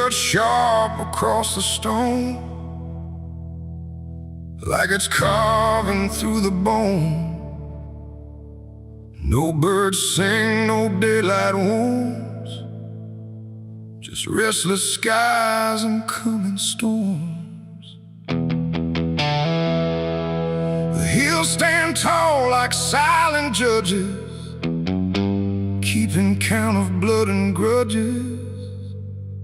cut sharp across the stone, like it's carving through the bone. No birds sing, no daylight wounds, just restless skies and coming storms. The hills stand tall like silent judges, keeping count of blood and grudges.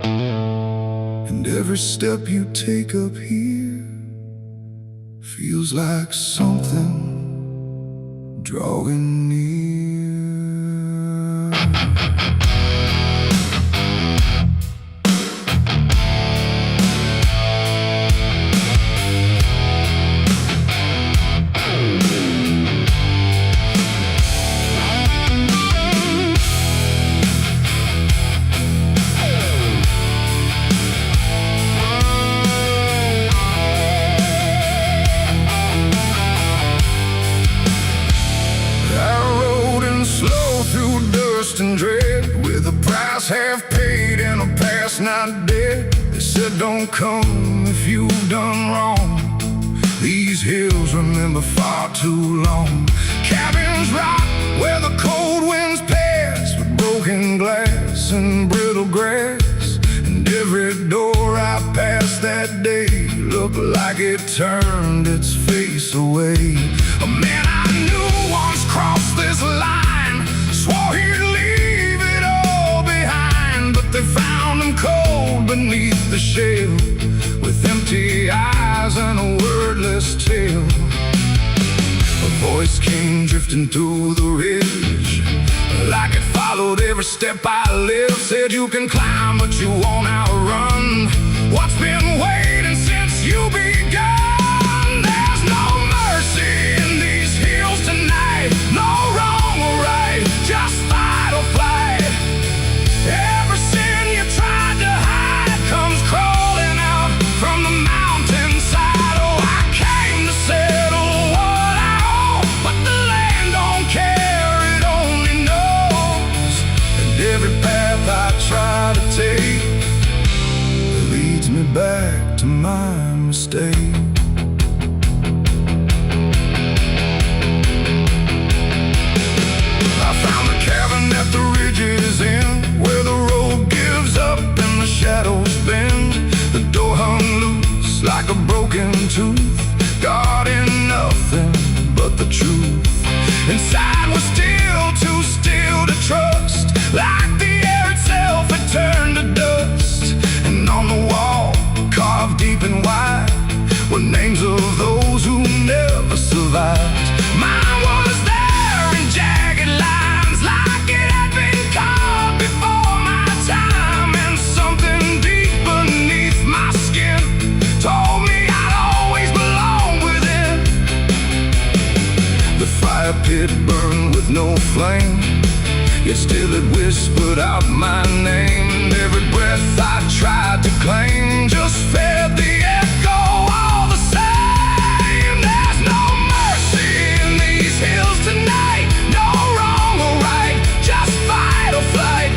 And every step you take up here feels like something drawing near. And dread, with a price half paid and a past not dead. They said don't come if you've done wrong. These hills remember far too long. Cabins rock where the cold winds pass, with broken glass and brittle grass. And every door I passed that day looked like it turned its face away. A man I knew once crossed this line, swore he'd leave it all behind, but they found him cold beneath the shell, with empty eyes and a wordless tale. A voice came drifting through the ridge, like it followed every step I lived. Said you can climb but you won't outrun what's been waiting since you begun. There's no mercy in these hills tonight, no wrong or right, just fight or flight. Every sin you tried to hide comes crawling out from the mountainside. Oh, I came to settle what I owe, but the land don't care, it only knows. And every path I try to take leads me back to my mistake. At the ridge's end, where the road gives up and the shadows bend, the door hung loose like a broken tooth, guarding nothing but the truth. Inside was still too still to trust, like the air itself had turned to dust. And on the wall, carved deep and wide, were names of those who never survived. Mine was there in jagged lines, like it had been carved before my time. And something deep beneath my skin told me I'd always belong within. The fire pit burned with no flame, yet still it whispered out my name. And every breath I tried to claim just fed the echo all the same. There's no mercy in these hills tonight, no wrong or right, just fight or flight.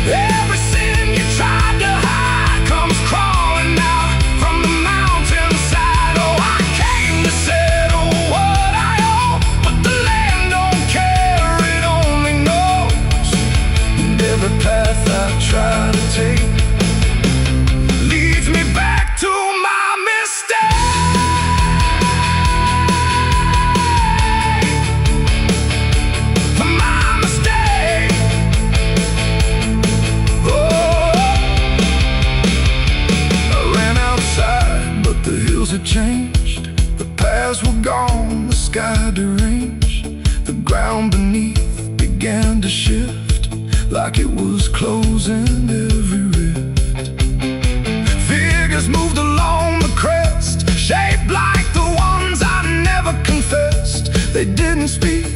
Every sin you tried to hide comes crawling out from the mountainside. Oh, I came to settle what I owe, but the land don't care, it only knows. And every path I try to take leads me back to my mistake. My mistake. Oh, I ran outside, but the hills had changed. The paths were gone, the sky deranged. The ground beneath began to shift, like it was closing every rift. Figures moved along the crest, shaped like the ones I never confessed. They didn't speak,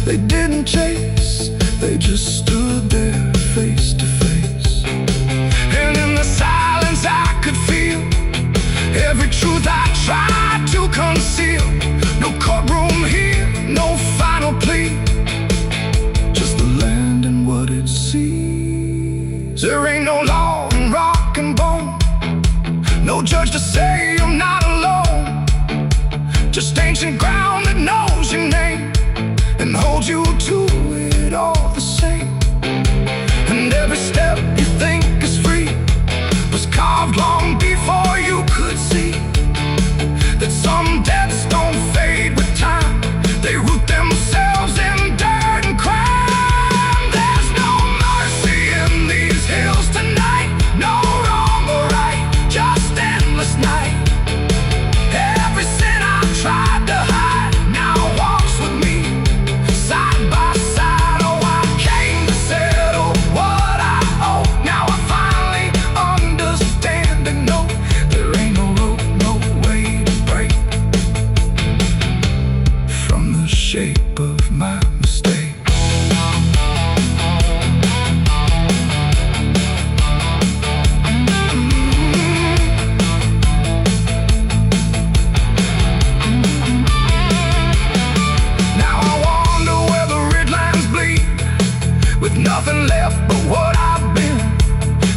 they didn't chase, they just stood there face to face. And in the silence I could feel every truth I tried to conceal. No courtroom here, no final plea, just the land and what it sees. There ain't no law and rock, No judge to say I'm not alone. Just ancient ground that knows your name and holds you to it all the same. And every step you think is free was carved long before you could see that some debts don't fade with time. They root themselves in dirt and crime. There's no mercy in these hills tonight. No wrong or right, just endless night. Every sin I've tried to hide now walks with me, side by side. Oh, I came to settle what I owe. Now I finally understand and know there ain't no road, no way to break from the shape of my mistake. Now I wonder where the ridlands bleed, with nothing left but what I've been.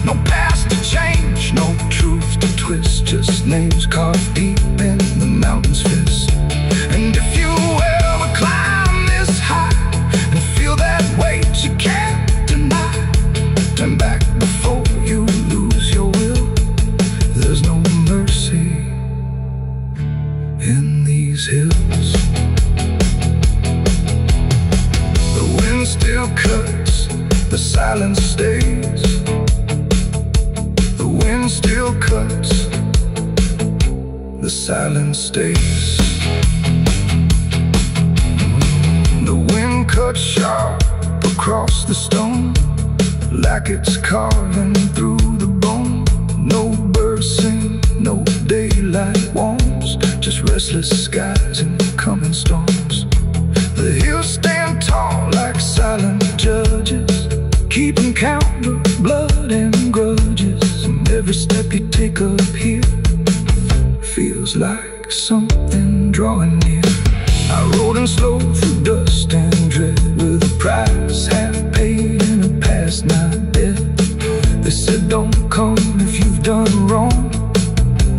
No past to change, no truth to twist, just names carved deep in the mountain's fist. And if you ever climb this high and feel that weight you can't deny, turn back before you lose your will. There's no mercy in these hills. The wind still cuts, the silence stays. The wind still cuts, the silence stays. The wind cuts sharp across the stone, like it's carving through the bone. No birds sing, no daylight warms, just restless skies and coming storms. The hills stand tall like silent judges, keeping count of blood and grudges. And every step you take up here feels like something drawing near. I rode in slow through dust and dread, with a price half paid and a past not dead. They said don't come if you've done wrong.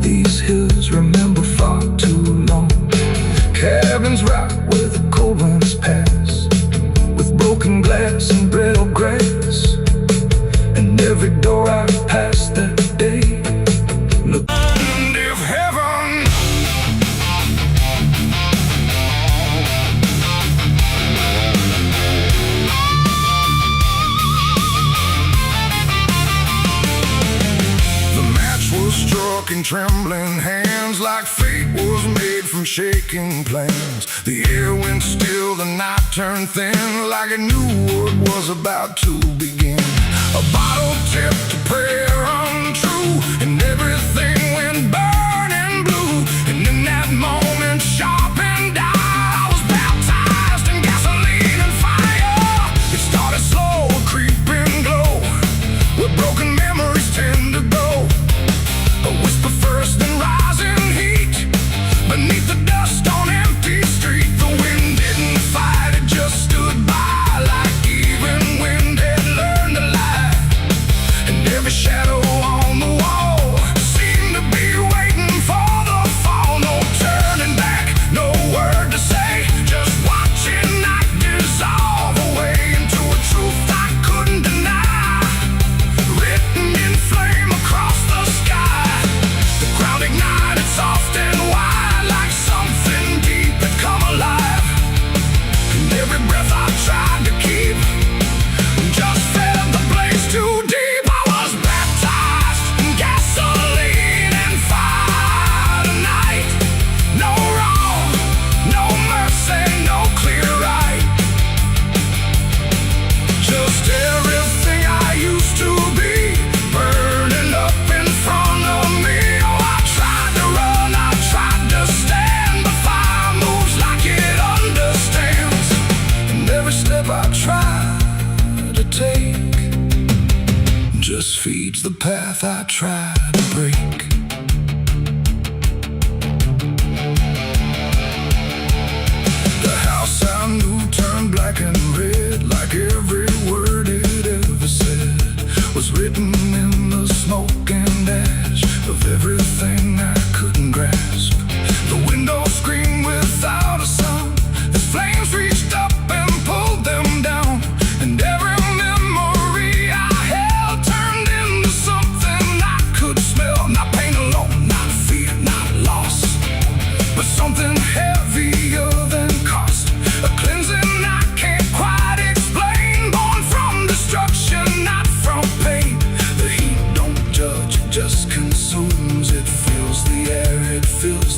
These hills remember far too long. Cabins rock where the cold winds pass, with broken glass and brittle grass. And every door I've passed that day looked. And if heaven struck in trembling hands, like fate was made from shaking plans. The air went still, the night turned thin, like it knew what was about to begin. A bottle tipped, a prayer untrue, and everything went burning blue. And in that moment, sharp and dire, I was baptized in gasoline and fire. It started slow, a creeping glow, where broken memories tend to go. A whisper first, then rising heat beneath the dust on empty street. The wind didn't fight, it just stood by, like even wind had learned to lie. And every shadow on the wall seemed to be waiting for the fall. No turning back, no word to say, just watching night dissolve away into a truth I couldn't deny, written in flame across the sky. The ground ignited soft and wide, like something deep had come alive. And every breath I tried to keep just fed the blaze too deep. I was baptized in gasoline and fire tonight. No wrong, no mercy, no clear right, just everything I used to be burning up in front of me. Oh, I tried to run, I tried to stand, but fire moves like it understands. And every step I try to take just feeds the path I try to break. The house I knew turned black and red, like every word it ever said was written in the smoke and ash of everything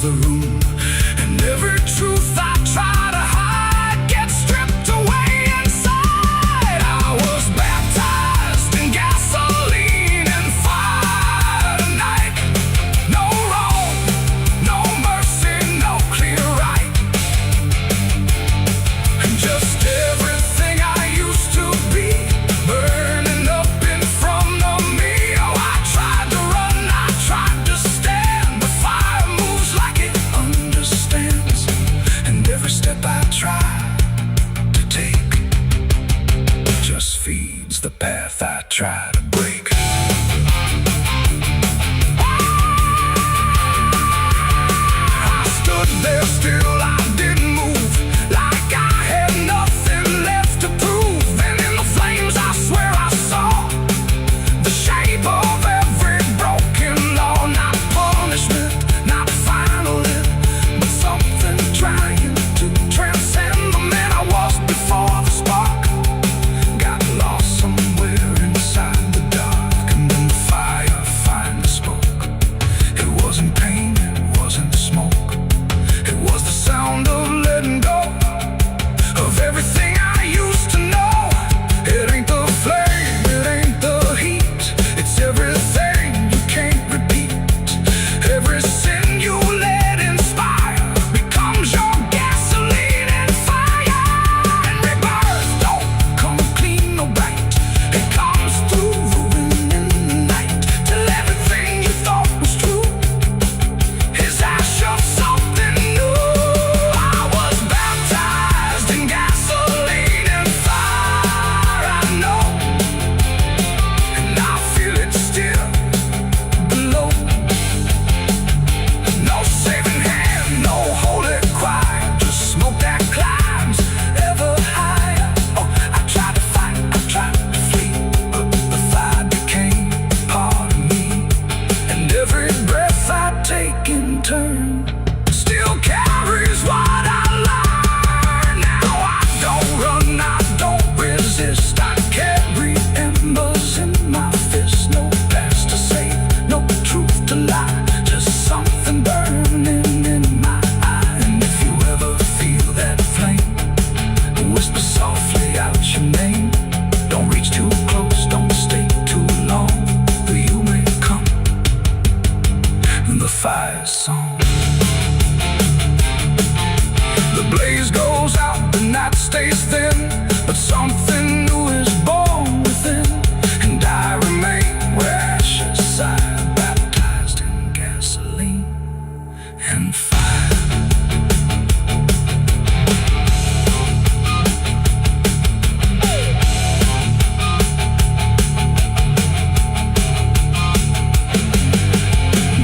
fills the room, and every truth I try to hide gets stripped away inside. I was baptized in gasoline and fire tonight. No wrong, no mercy, no clear right, and just everything I used to be burning up in front of me. Oh, I tried to run, I tried to stand, but fire moves like it understands, and every step I try to take just feeds the path I try to break. I stood there still, I didn't move, like I had nothing left to prove. And in the flames I swear I saw the shape of every broken law. Not punishment, not final end, but something trying to transcend the man I was before the spark got lost somewhere inside the dark. And then the fire finally spoke. It wasn't pain, it wasn't smoke, it was the sound of letting go of everything I used to know. It ain't the flame, it ain't the heat, it's everything you can't repeat. Every sin you let inspire becomes your gasoline and fire. And rebirth don't come clean or bright, it comes through ruin in the night, till everything you thought was true is ash of something new. I was baptized in gasoline and fire, I know, and I feel it still below. No saving hand, no holy choir, just smoke that climbs ever higher. Oh, I tried to fight, I tried to flee, but the fire became part of me. And every breath I take in turn still carries what I learned. Now I don't run, I don't resist, I carry embers in my fist. No past to save, no truth to lie, just something burning in my eye. And if you ever feel that flame, whisper softly out your name. Don't reach too close, don't stay too long, or you may come in the fire song. The blaze goes out, the night stays thin, but something new is born within. And I remain where ashes sigh, baptized in gasoline and fire.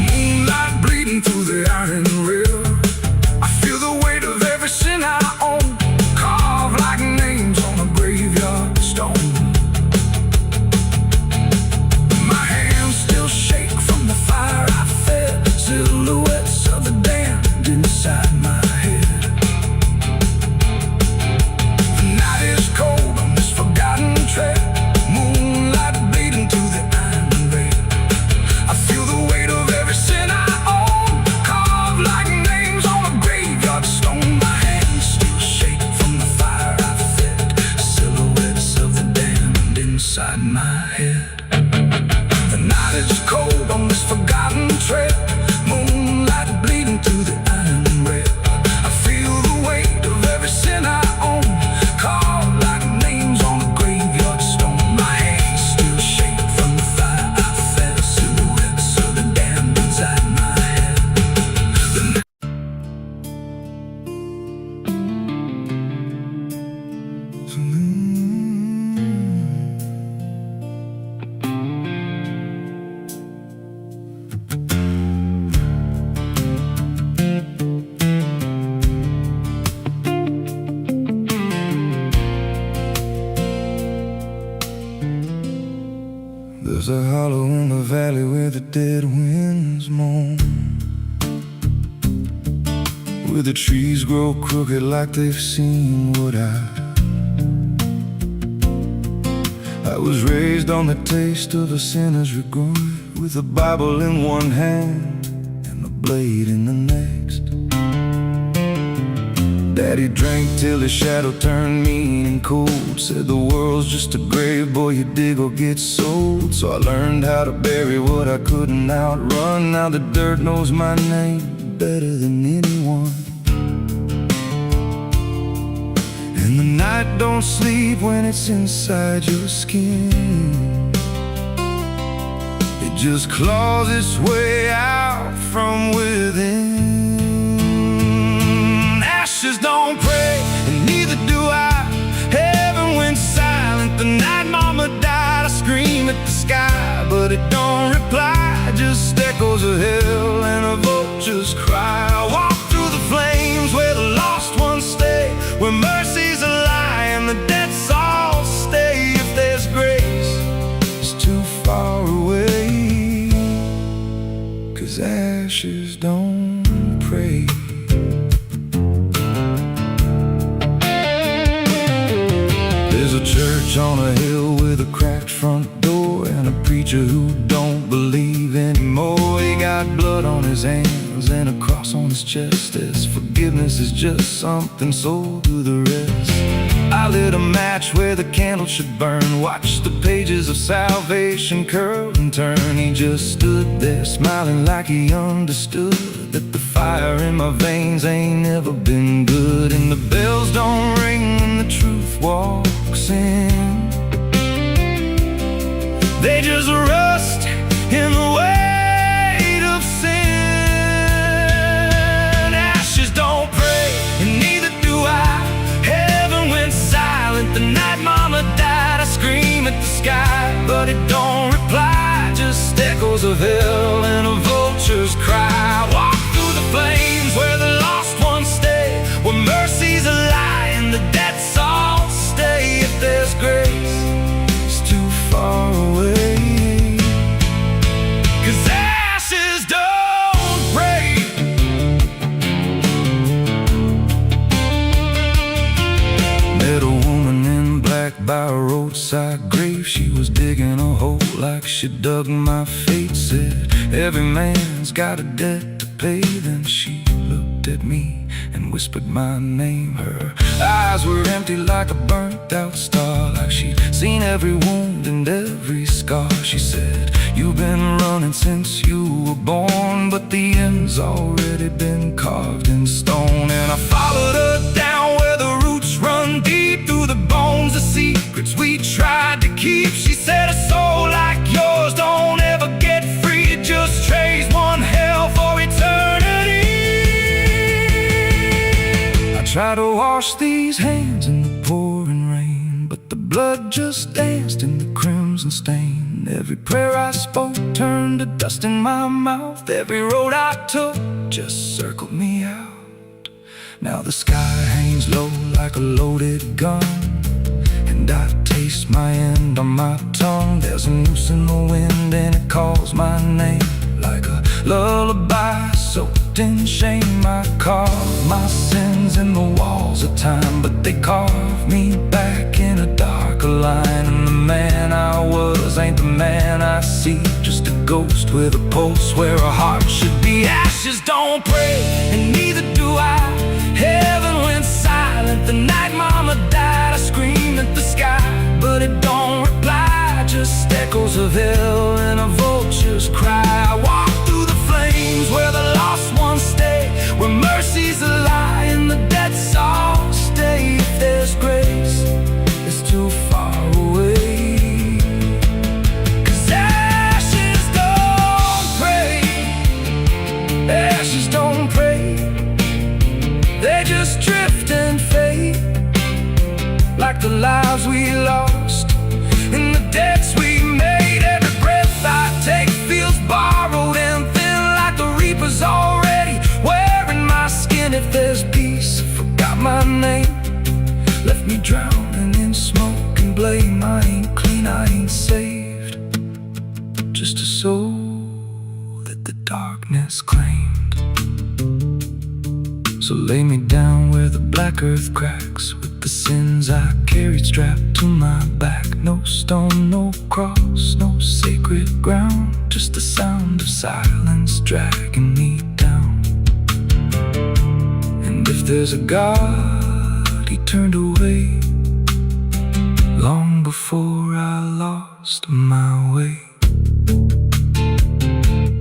Moonlight bleeding through the iron rail, I feel the weight of every sin I own, carved like names on a graveyard stone. My hands still shake from the fire I fed, silhouettes of the damned inside my head. The night is cold on this forgotten trail, moonlight bleeding through the iron rail. I feel the weight of every sin I own, carved like names on a graveyard stone. My hands still shake from the fire I fed, silhouettes of the damned inside my head. The night is cold on this forgotten trail, moonlight bleeding through the iron rail. I feel the weight of every sin I own, carved like names on a graveyard stone. My hands still shake from the fire I fed, silhouettes of the damned inside my head. There's a hollow in the valley where the dead winds moan, where the trees grow crooked like they've seen what I was raised on the taste of a sinner's regret, with a Bible in one hand and the blade in the next. Daddy drank till his shadow turned mean and cold. Said the world's just a grave, boy, you dig or get sold. So I learned how to bury what I couldn't outrun. Now the dirt knows my name better than anyone. And the night don't sleep when it's inside your skin. It just claws its way out from within. Ashes don't pray, and neither do I. Heaven went silent the night mama died. I scream at the sky, but it don't reply. Just echoes of hell and a vulture's cry. I walk through the flames where the lost ones stay, where mercy's a lie and the dead souls stay. If there's grace, it's too far away, 'cause ashes don't pray. There's a church on a hill with a cracked front door, and a preacher who don't believe anymore. He got blood on his hands and a cross on his chest, as forgiveness is just something sold to the rest. I lit a match where the candle should burn, watched the pages of salvation curl and turn. He just stood there smiling like he understood that the fire in my veins ain't never been good. And the bells don't ring when the truth walks in, they just rust in the weight of sin. Ashes don't pray, and neither do I. Heaven went silent the night mama died. I scream at the sky, but it don't reply. Just echoes of hell and a vulture's cry. Walk through the flames where the lost ones stay, where mercy's a lie and the dead souls stay. If there's grace, it's too far away, 'cause ashes don't pray. Met a woman in black by a roadside grave. She was digging a hole like she dug my fate. Said every man's got a debt to pay. Then she looked at me and whispered my name. Her eyes were empty like a burnt out star, like she'd seen every wound and every scar. She said, you've been running since you were born, but the end's already been carved in stone. And I followed her down where the roots run deep through the bones, the secrets we tried to keep. She said, a soul like yours don't ever get free. It just trades one hell for eternity. I try to wash these hands in the pouring rain, but the blood just danced in the crimson stain. Every prayer I spoke turned to dust in my mouth. Every road I took just circled me out. Now the sky hangs low like a loaded gun, and I taste my end on my tongue. There's a noose in the wind and it calls my name like a lullaby soaked in shame. I carve my sins in the walls of time, but they carve me back in a darker line. And the man I was ain't the man I see, just a ghost with a pulse where a heart should be. Ashes don't pray, and neither do I. Heaven went silent the night mama died. I screamed at the sky, but it don't reply. Just echoes of hell and a vulture's cry. I walk through the flames where the lost ones stay, where mercy's a lie and the dead souls stay. If there's grace, it's too far away, 'cause ashes don't pray. Ashes don't pray, they just drift and fade, like the lives we lost and the debts we made. Every breath I take feels borrowed and thin, like the reaper's already wearing my skin. If there's peace, I forgot my name, left me drowning in smoke and blame. I ain't clean, I ain't saved, just a soul that the darkness claimed. So lay me down where the black earth cracks, with the sins I carried strapped to my back. No stone, no cross, no sacred ground, just the sound of silence dragging me down. there's a God, he turned away long before I lost my way.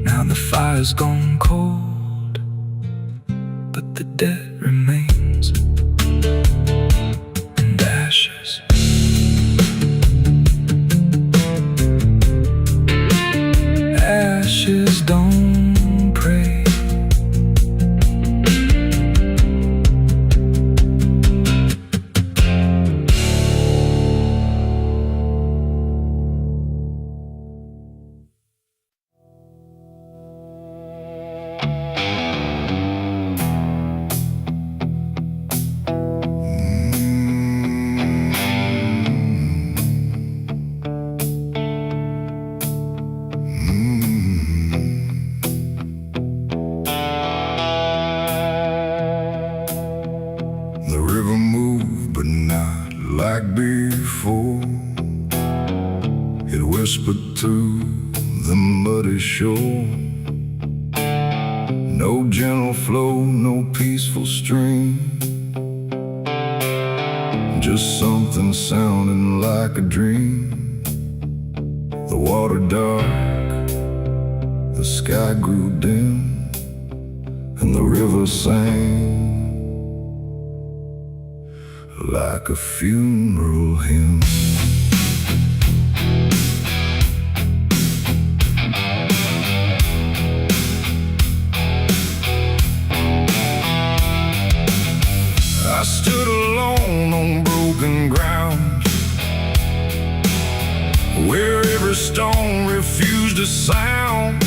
Now the fire's gone cold, but the debt remains in ashes. Ashes don't pray. The river moved, but not like before. It whispered through the muddy shore. No gentle flow, no peaceful stream, just something sounding like a dream. The water dark, the sky grew dim, and the river sang like a funeral hymn. I stood alone on broken ground, where every stone refused a sound.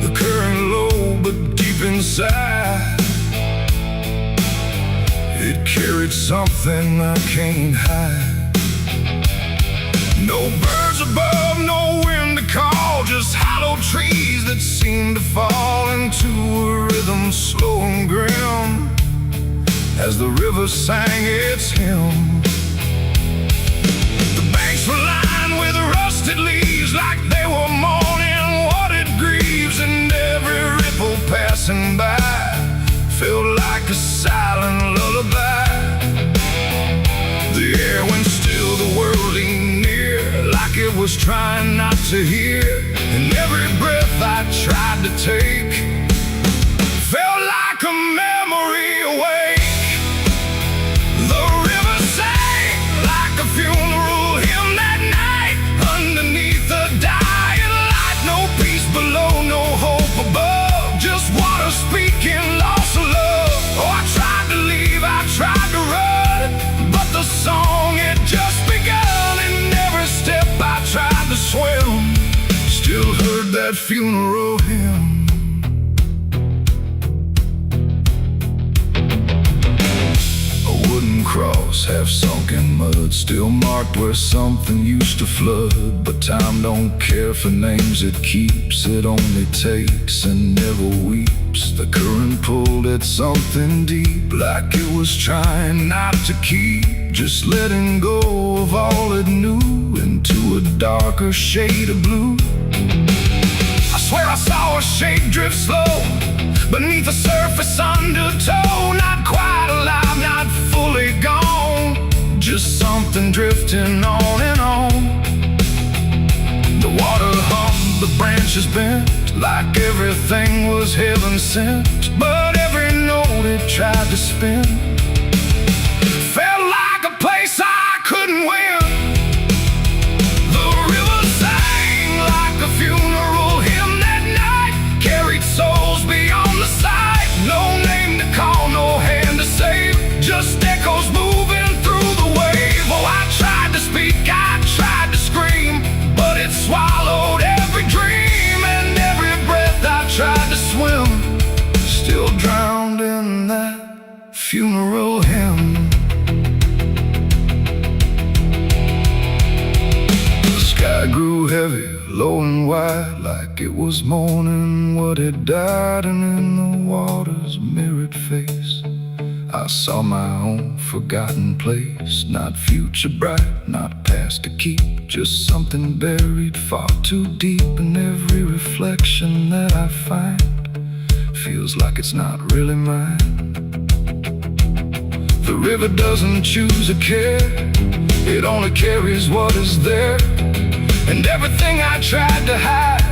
The current low, but deep inside, it carried something I can't hide. No birds above, no wind to call, just hollow trees that seem to fall into a rhythm slow and grim as the river sang its hymn. The banks were lined with rusted leaves, like they were mourning what it grieves, and every ripple passing by felt like a silent lullaby. The air went still, the world leaned near, like it was trying not to hear. And every breath I tried to take felt like a memory awake. The river sang like a funeral hymn that night, underneath the dying light. No peace below, no hope above, just water speaking loss of love. Oh, I tried to leave, I tried to run, but the song had just begun, and every step I tried to swim still heard that funeral hymn. A wooden cross, half sunk in mud, still marked where something used to flood. But time don't care for names it keeps, it only takes and never weeps. The current pulled at something deep, like it was trying not to keep, just letting go of all it knew into a darker shade of blue. I swear I saw a shape drift slow beneath the surface undertow, not quite alive, not fully gone, just something drifting on and on. The water hummed, the branches bent, like everything was heaven sent, but every note it tried to spin felt like a place I couldn't win. The river sang like a funeral hymn that night, carried souls beyond the sight. No name to call, no hand to save, just echoes moving through the wave. Oh, I tried to speak, I tried to scream, but it swallowed every dream, and every breath I tried to swim still drowned in that funeral hymn. I grew heavy, low and wide, like it was mourning what had died. And in the water's mirrored face I saw my own forgotten place. Not future bright, not past to keep, just something buried far too deep. And every reflection that I find feels feels like it's not really mine. The river doesn't choose a care, it only carries what is there. And everything I tried to hide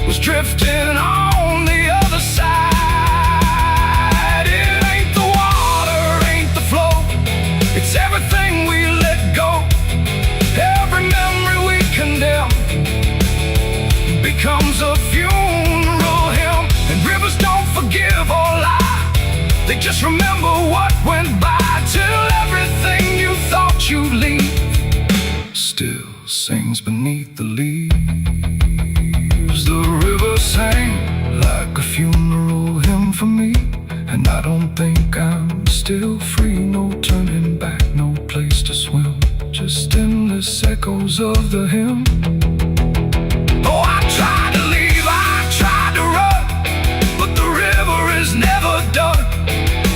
was drifting on the other side. It ain't the water, ain't the flow, it's everything we let go. Every memory we condemn becomes a funeral hymn. And rivers don't forgive or lie, they just remember what went by, till everything you thought you'd leave still sings beneath the leaves. The river sang like a funeral hymn for me, and I don't think I'm still free. No turning back, no place to swim, just endless echoes of the hymn. Oh, I tried to leave, I tried to run, but the river is never done.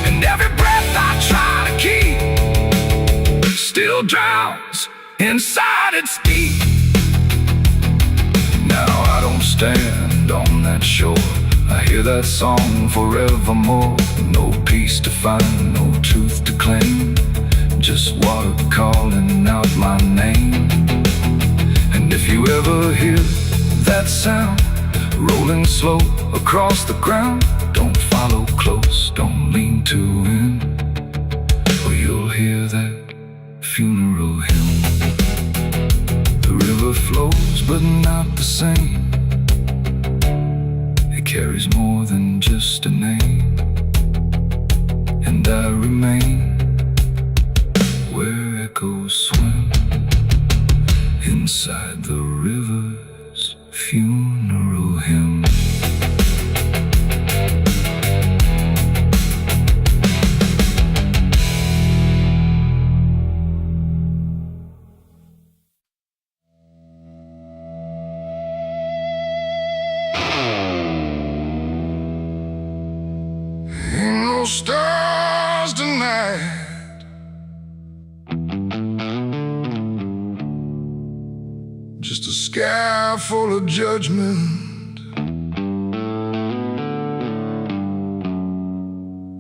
And every breath I try to keep still drowns inside its deep. Now I don't stand on that shore, I hear that song forevermore. No peace to find, no truth to claim, just water calling out my name. And if you ever hear that sound rolling slow across the ground, don't follow close, don't lean too in, or you'll hear that funeral hymn. The river flows but not the same, it carries more than just a name. And I remain where echoes swim inside the river's funeral hymn. No stars tonight, just a sky full of judgment,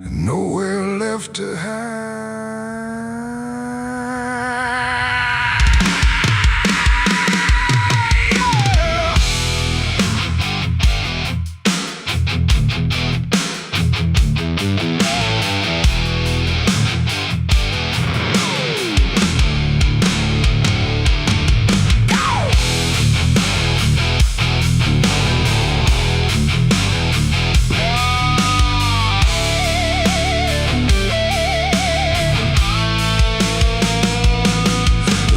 and nowhere left to hide.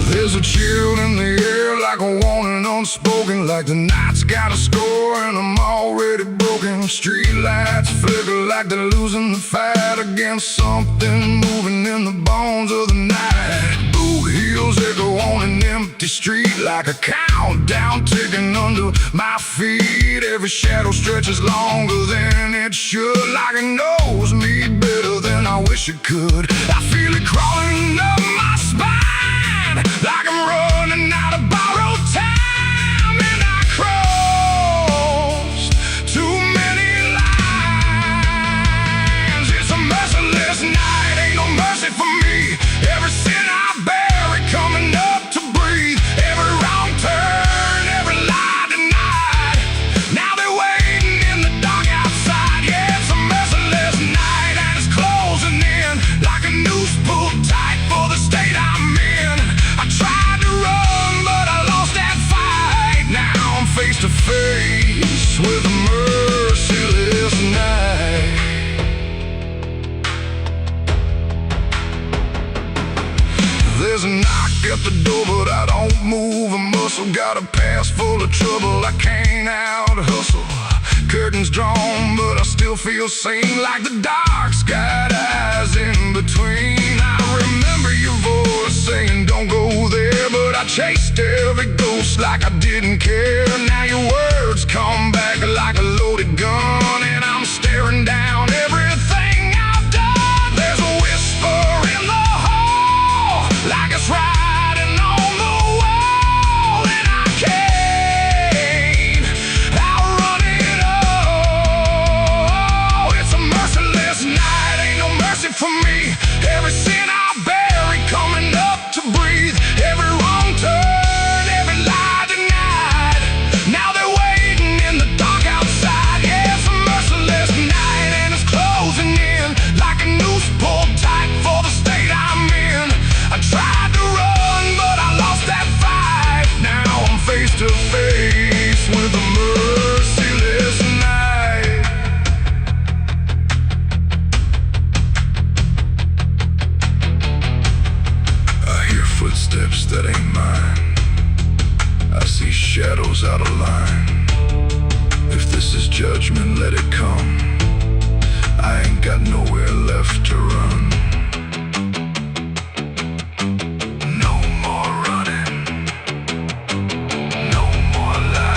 There's a chill in the air, like a warning unspoken, like the night's got a score and I'm already broken. Street lights flicker like they're losing the fight against something moving in the bones of the night. Boot heels echo on an empty street, like a countdown ticking under my feet. Every shadow stretches longer than it should, like it knows me better than I wish it could. I feel it crawling up my spine, like I'm running out of borrowed time, and I crossed too many lines. It's a merciless night, ain't no mercy for me. Every sin I bear, it coming up to breathe. Every wrong turn, every lie denied. Now they're waiting in the dark outside. Yeah, it's a merciless night, and it's closing in like a noose pulled tight for the state I'm in. I tried to run, but I lost that fight. Now I'm face to face with a merciless night. There's a knock at the door, but I don't move a muscle. Got a past full of trouble, I can't out hustle. Curtains drawn, but I still feel sane, like the dark's got eyes in between. I remember your voice saying don't go there, but I chased every ghost like I didn't care. Now your words come back like a loaded gun, and I'm staring down everything I've done. There's a whisper in the hall, like it's riding on the wall, and I can't outrun it all. let it come. I ain't got nowhere left to run. No more running, no more lies.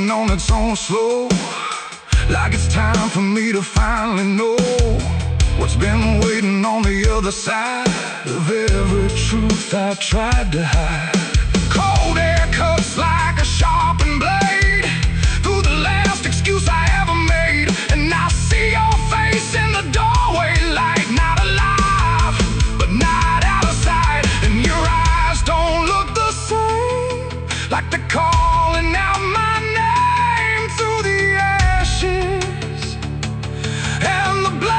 On its own slow, like it's time for me to finally know what's been waiting on the other side of every truth I tried to hide. Cold air cuts like a sharpened blade through the last excuse I ever made, and I see your face in the doorway, like not alive, but not out of sight. And your eyes don't look the same, like they're calling out my through the ashes and the blame.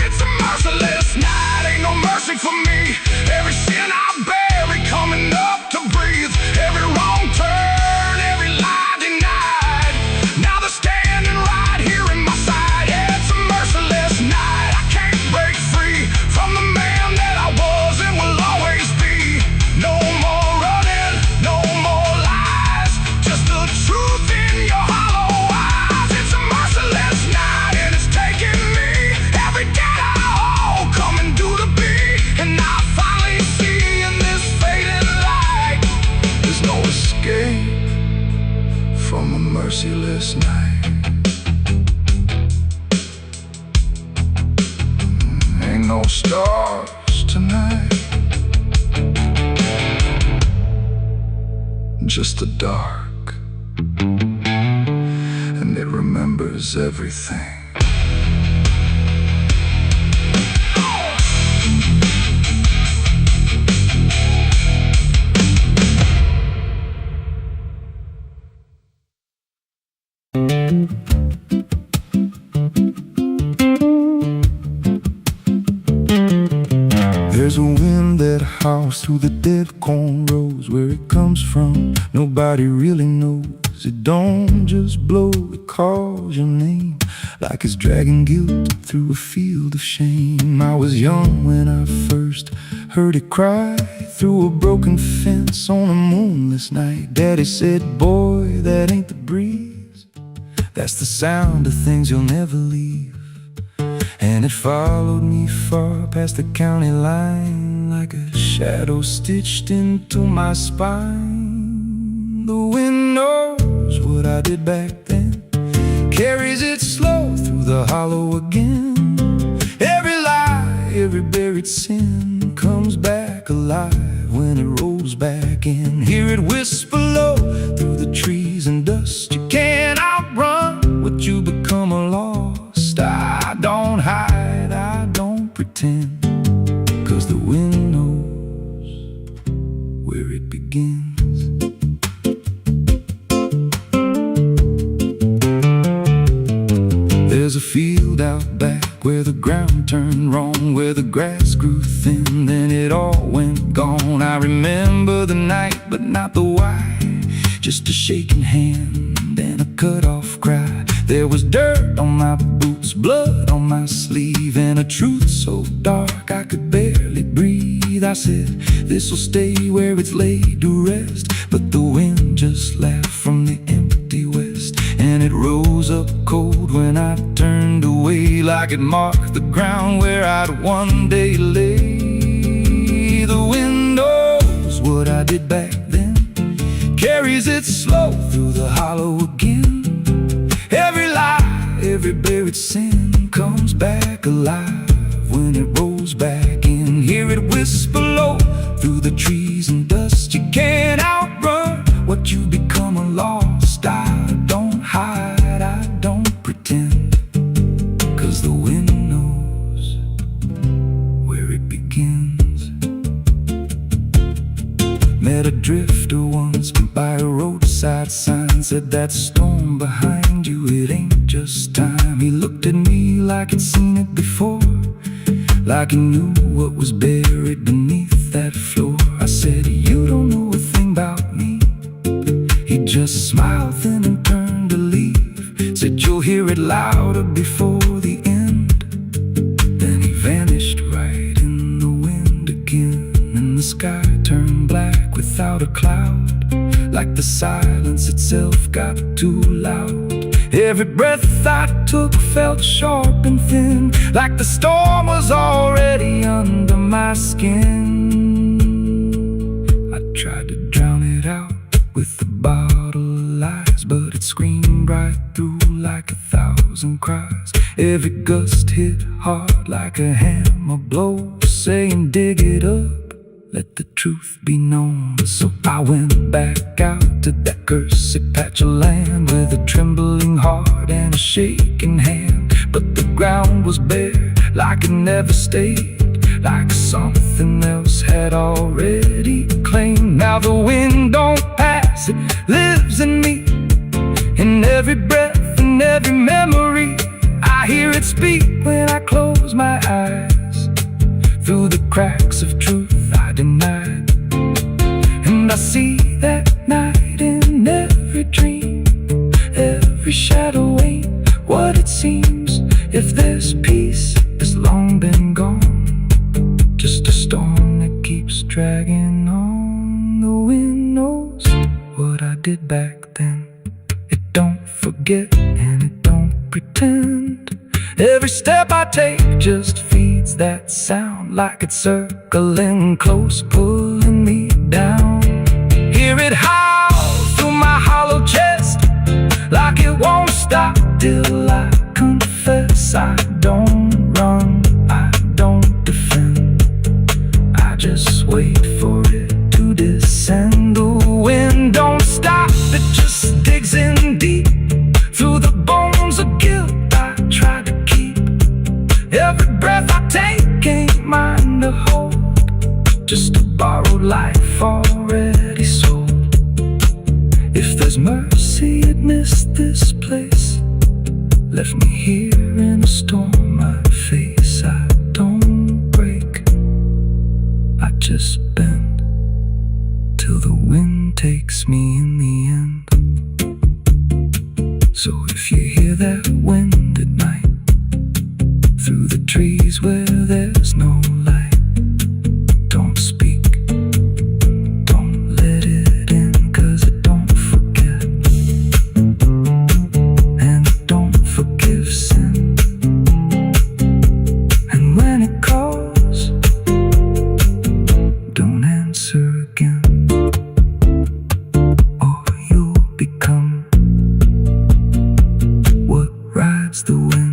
It's a merciless night, ain't no mercy for me. Every sin I bury coming up to breathe, every wrong turn, every lie denied. Now they're standing right here in my side. Yeah, it's a merciless night. I can't break free from the man that I was and will always be. No more running, no more lies, just the truth in your hollow eyes. It's a merciless night and it's taking me every day I hold, coming due to be. And I finally see in this fading light, there's no escape from a merciless night. Ain't no stars tonight, just the dark, and it remembers everything. There's a wind that howls through the dead corn rows. Where it comes from, nobody really knows. It don't just blow, it calls your name, like it's dragging guilt through a field of shame. I was young when I first heard it cry through a broken fence on a moonless night. Daddy said, boy, that ain't the breeze, that's the sound of things you'll never leave. And it followed me far past the county line, like a shadow stitched into my spine. The wind knows what I did back then, carries it slow through the hollow again. Every lie, every buried sin comes back alive when it rolls back in. Hear it whisper low through the trees and dust. You can't outrun what you become lost. I don't hide, I don't pretend, 'cause the wind knows where it begins. There's a field out back where the ground turned wrong, where the grass grew thin, then it all went gone. I remember the night, but not the why, just a shaking hand and a cut-off cry. There was dirt on my boots, blood on my sleeve, and a truth so dark I could barely breathe. I said, this'll stay where it's laid to rest, but the wind just laughed from the empty west, and it rose up cold when I turned away, like it marked the ground where I'd one day lay. The wind knows what I did back then, carries it slow through the hollow again. Every lie, every buried sin comes back alive when it rolls back in. Hear it whisper low through the trees and dust. You can't outrun what you become lost. I don't hide, I don't pretend, 'cause the wind knows where it begins. Met a drifter once by a roadside sign, said that storm behind you, it ain't just like he'd seen it before, like he knew what was buried beneath that floor. I said, you don't know a thing about me. He just smiled then and turned to leave. Said, you'll hear it louder before the end. Then he vanished right in the wind again, and the sky turned black without a cloud, like the silence itself got too loud. Every breath I took felt sharp and thin, like the storm was already under my skin. I tried to drown it out with a bottle of lies, but it screamed right through like 1,000 cries. Every gust hit hard like a hammer blow, saying dig it up, let the truth be known. So I went back out to that cursed patch of land with a trembling heart and a shaking hand. But the ground was bare, like it never stayed, like something else had already claimed. Now the wind don't pass, it lives in me, in every breath and every memory. I hear it speak when I close my eyes, through the cracks of truth I denied. And I see that night in every dream, every shadow ain't what it seems. If there's peace, it's long been gone, just a storm that keeps dragging on. The wind knows what I did back then. It don't forget and it don't pretend. Every step I take just feeds that sound, like it's circling close, pulling me down. Hear it howl through my hollow chest, like it won't stop till I confess. I don't run, I don't defend, I just wait for it to descend. The wind don't stop, it just digs in deep, through the bones of guilt I try to keep. Every breath I take ain't mine to hold, just a borrowed life already sold. If there's mercy, it missed this place, left me here in a storm I face. I don't break, I just bend, till the wind takes me in the end. So if you hear that wind at night, through the trees where there's no light, don't speak, don't let it in, 'cause it don't forget, and it don't forgive sin. And when it calls, don't answer again, or you'll become what rides the wind.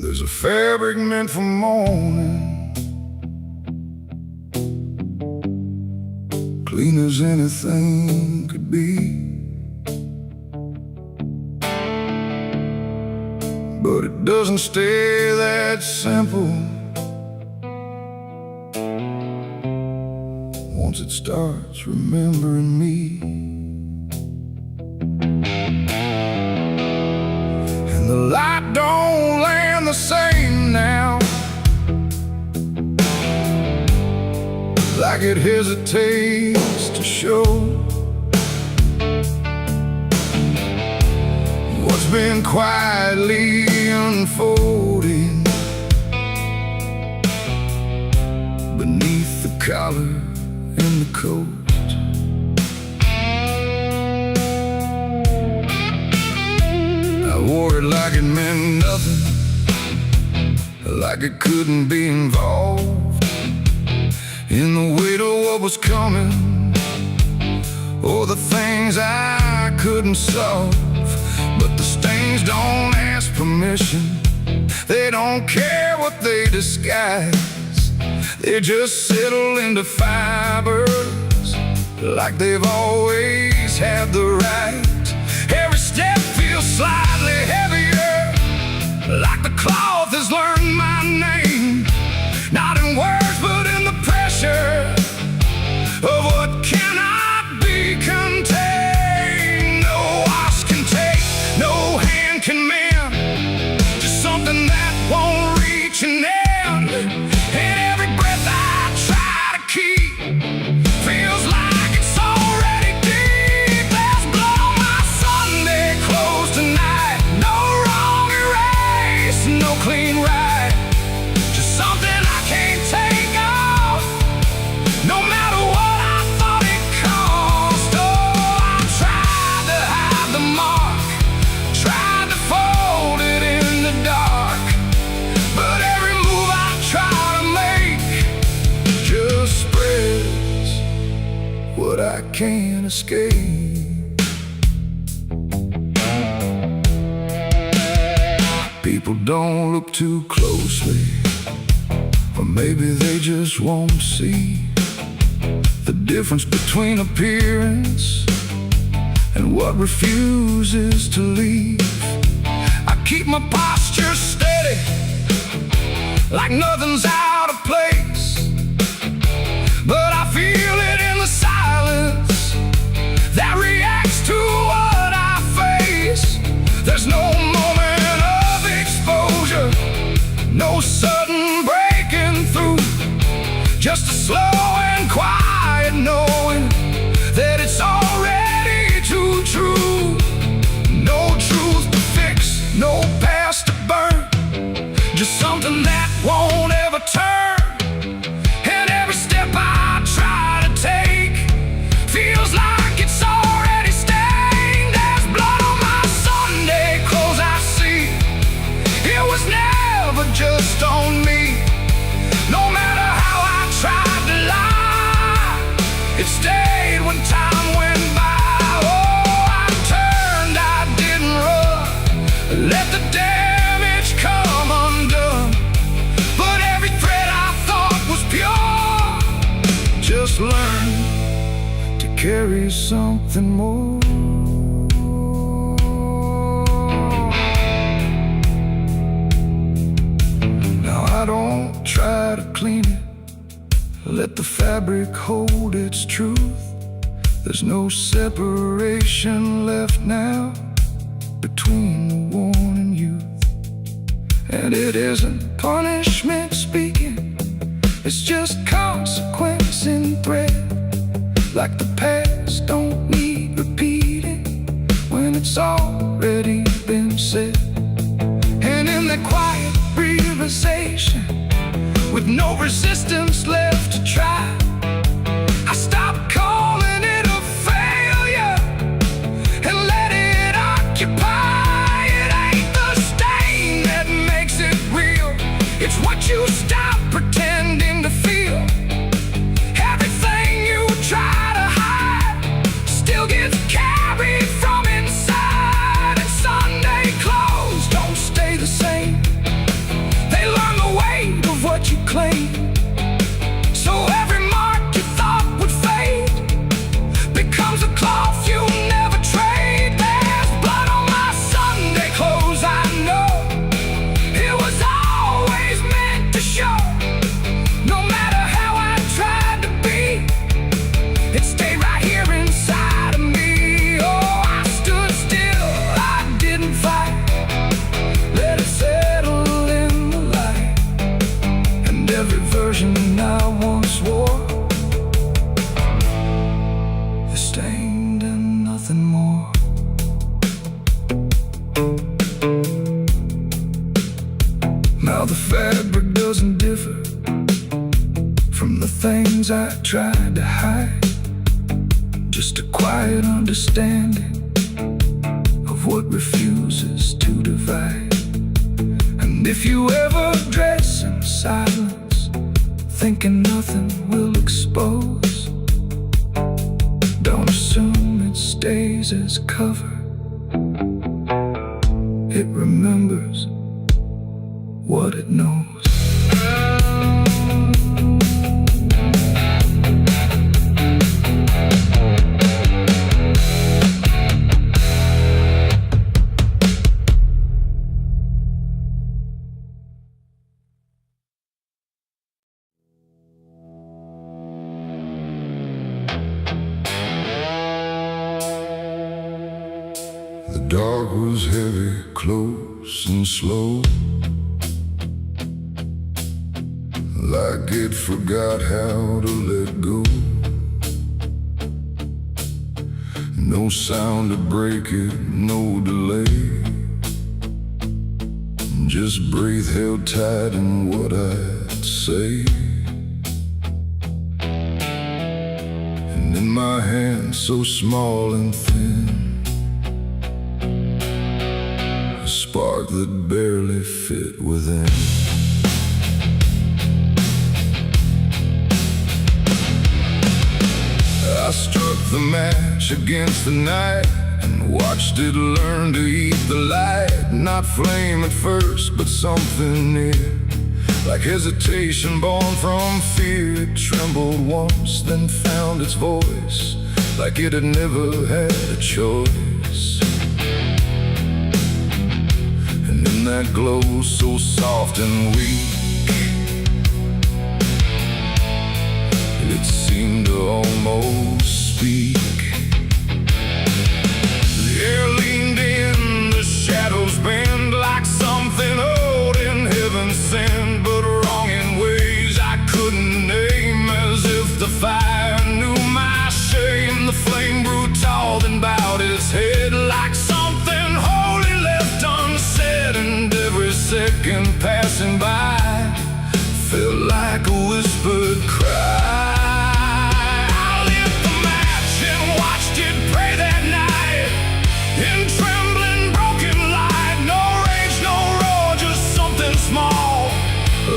There's a fabric meant for mourning, clean as anything could be, but it doesn't stay that simple. Once it starts remembering me, and the light don't land the same now, like it hesitates to show what's been quietly unfolding beneath the collar and the coat. I wore it like it meant nothing, like it couldn't be involved in the weight of what was coming, or the things I couldn't solve. But the stains don't ask permission, they don't care what they disguise, they just settle into fibers like they've always had the right. Every step feels slightly heavier, like the cloth has learned my name. Not in words, but in the pressure of what cannot be contained. No wash can take, no hand can mend, just something that won't reach an end. And every breath I try to keep feels like it's already deep. There's blood on my Sunday clothes tonight. No wrong erase, no clean right, just something I can't take off, no matter what I thought it cost. Oh, I tried to hide the mark, tried to fold it in the dark, but every move I try to make just spreads what I can't escape. People don't look too closely, or maybe they just won't see the difference between appearance and what refuses to leave. I keep my posture steady, like nothing's out of place, but I feel it in the silence that reacts to what I face. There's no moment of exposure, no sudden breaking through, just a slow and quiet knowing that it's already too true. No truth to fix, no past to burn, just something that won't ever turn. And every step I try to take feels like it's already stained. There's blood on my Sunday clothes, I see. It was never just on me. No matter how I tried to lie, it stayed when time went by. Oh, I turned, I didn't run, let the damage come undone. But every thread I thought was pure just learned to carry something more. Now I don't try to clean it, let the fabric hold its truth. There's no separation left now between the worn and youth. And it isn't punishment speaking, it's just consequence in thread. Like the past don't need repeating when it's already been said. And in that quiet realization, with no resistance left to try, I stopped calling it a failure and let it occupy. It ain't the stain that makes it real, it's what you stop pretending to feel. Everything you try to hide still gets carried from inside. And Sunday clothes don't stay the same, they learn the weight of what you claim. So every mark you thought would fade becomes a cloth you never trade. There's blood on my Sunday clothes, I know. It was always meant to show. No matter how I tried to be, it stayed right here inside of me. Oh, I stood still, I didn't fight, let it settle in the light. And every version I once wore is stained and nothing more. Now the fabric doesn't differ from the things I tried to hide, just a quiet understanding of what refuses to divide. And if you ever dress in silence, thinking nothing will expose, don't assume it stays as cover. It remembers what it knows. dark was heavy, close and slow, like it forgot how to let go. No sound to break it, no delay, just breath held tight in what I'd say. And in my hand so small and thin, a spark that barely fit within. I struck the match against the night and watched it learn to eat the light. Not flame at first, but something near, like hesitation born from fear. It trembled once, then found its voice, like it had never had a choice. And in that glow so soft and weak, it seemed to almost speak. The air leaned in, the shadows bend, like something old in heaven sent, but wrong in ways I couldn't name. As if the fire knew my shame, the flame grew tall and bowed its head, like something holy left unsaid. And every second passing by felt like a whispered cry.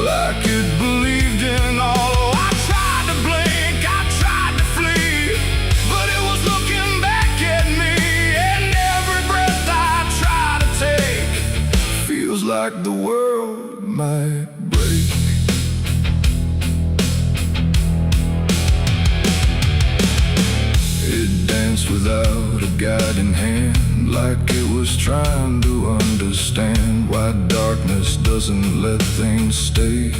Like it believed in all. I tried to blink, I tried to flee, but it was looking back at me. And every breath I try to take feels like the world might break. It danced without a guiding hand, like it was trying to understand why darkness doesn't let things stay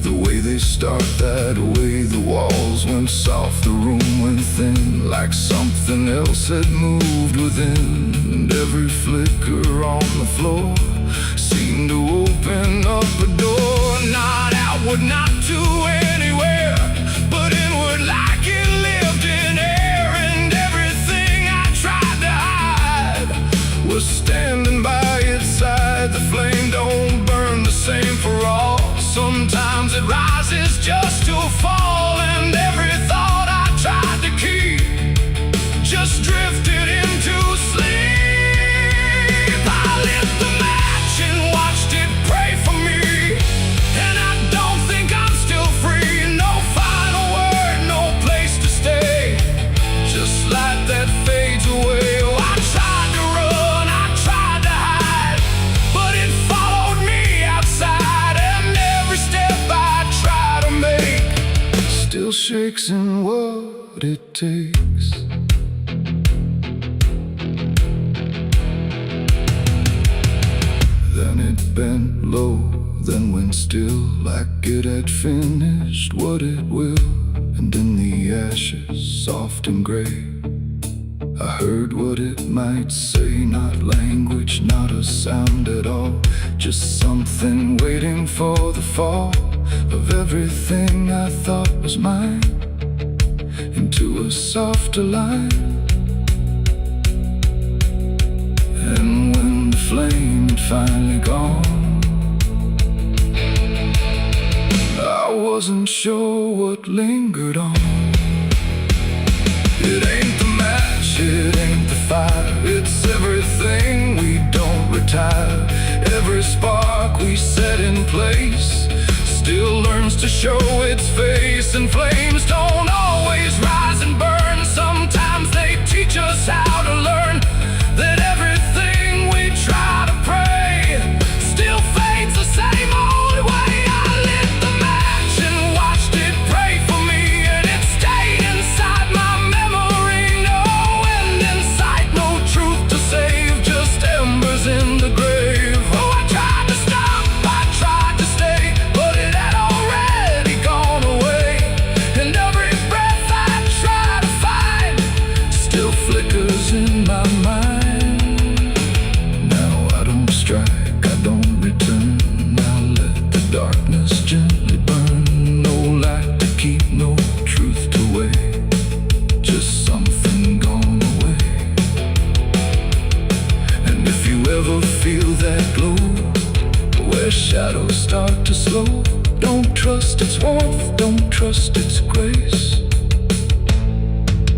the way they start. That way the walls went soft, the room went thin, like something else had moved within. And every flicker on the floor seemed to open up a door, not outward, not to anywhere, but inward, like it lived in air. And everything I tried to hide was standing by its side. The flame don't burn the same for all. Sometimes it rises just to fall. And every thought I tried to keep just drifted into sleep. I lit the match and watched it pray for me, and I don't think I'm still free. No final word, no place to stay, just light that fades away. Oh, I tried to run, I tried to hide, but it followed me outside. And every step I try to make still shakes in what it takes. Then it bent low, then went still, like it had finished what it will. And in the ashes, soft and gray, I heard what it might say. Not language, not a sound at all, just something waiting for the fall of everything I thought was mine into a softer line. And when the flame had finally gone, I wasn't sure what lingered on. It ain't the match, it ain't the fire, it's everything we don't retire. Every spark we set in place still learns to show its face. And flames don't always rise and burn, sometimes they teach us how to learn that everything we try to pray still fades the same old way. I lit the match and watched it pray for me, and it stayed inside my memory. No end in sight, no truth to save, just embers in the grave. Oh, I tried to stop, I tried to stay, but it had already gone away. And warmth, don't trust its grace,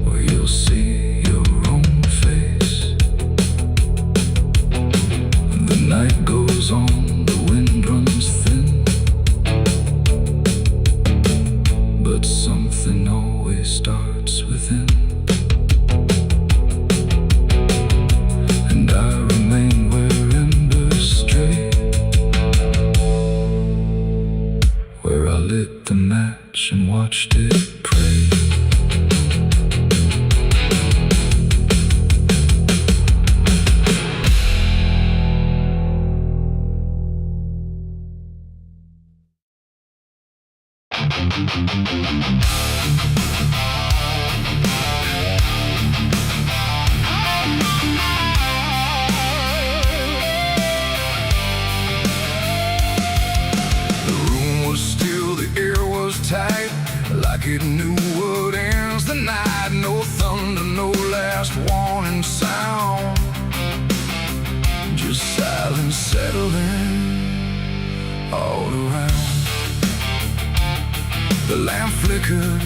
or you'll see your own face. The night goes on, the wind runs thin, but something always starts within. And I remain where embers stray, where I lit the match and watched it pray. Tight, like it knew what ends the night. No thunder, no last warning sound, just silence settling all around. The lamp flickered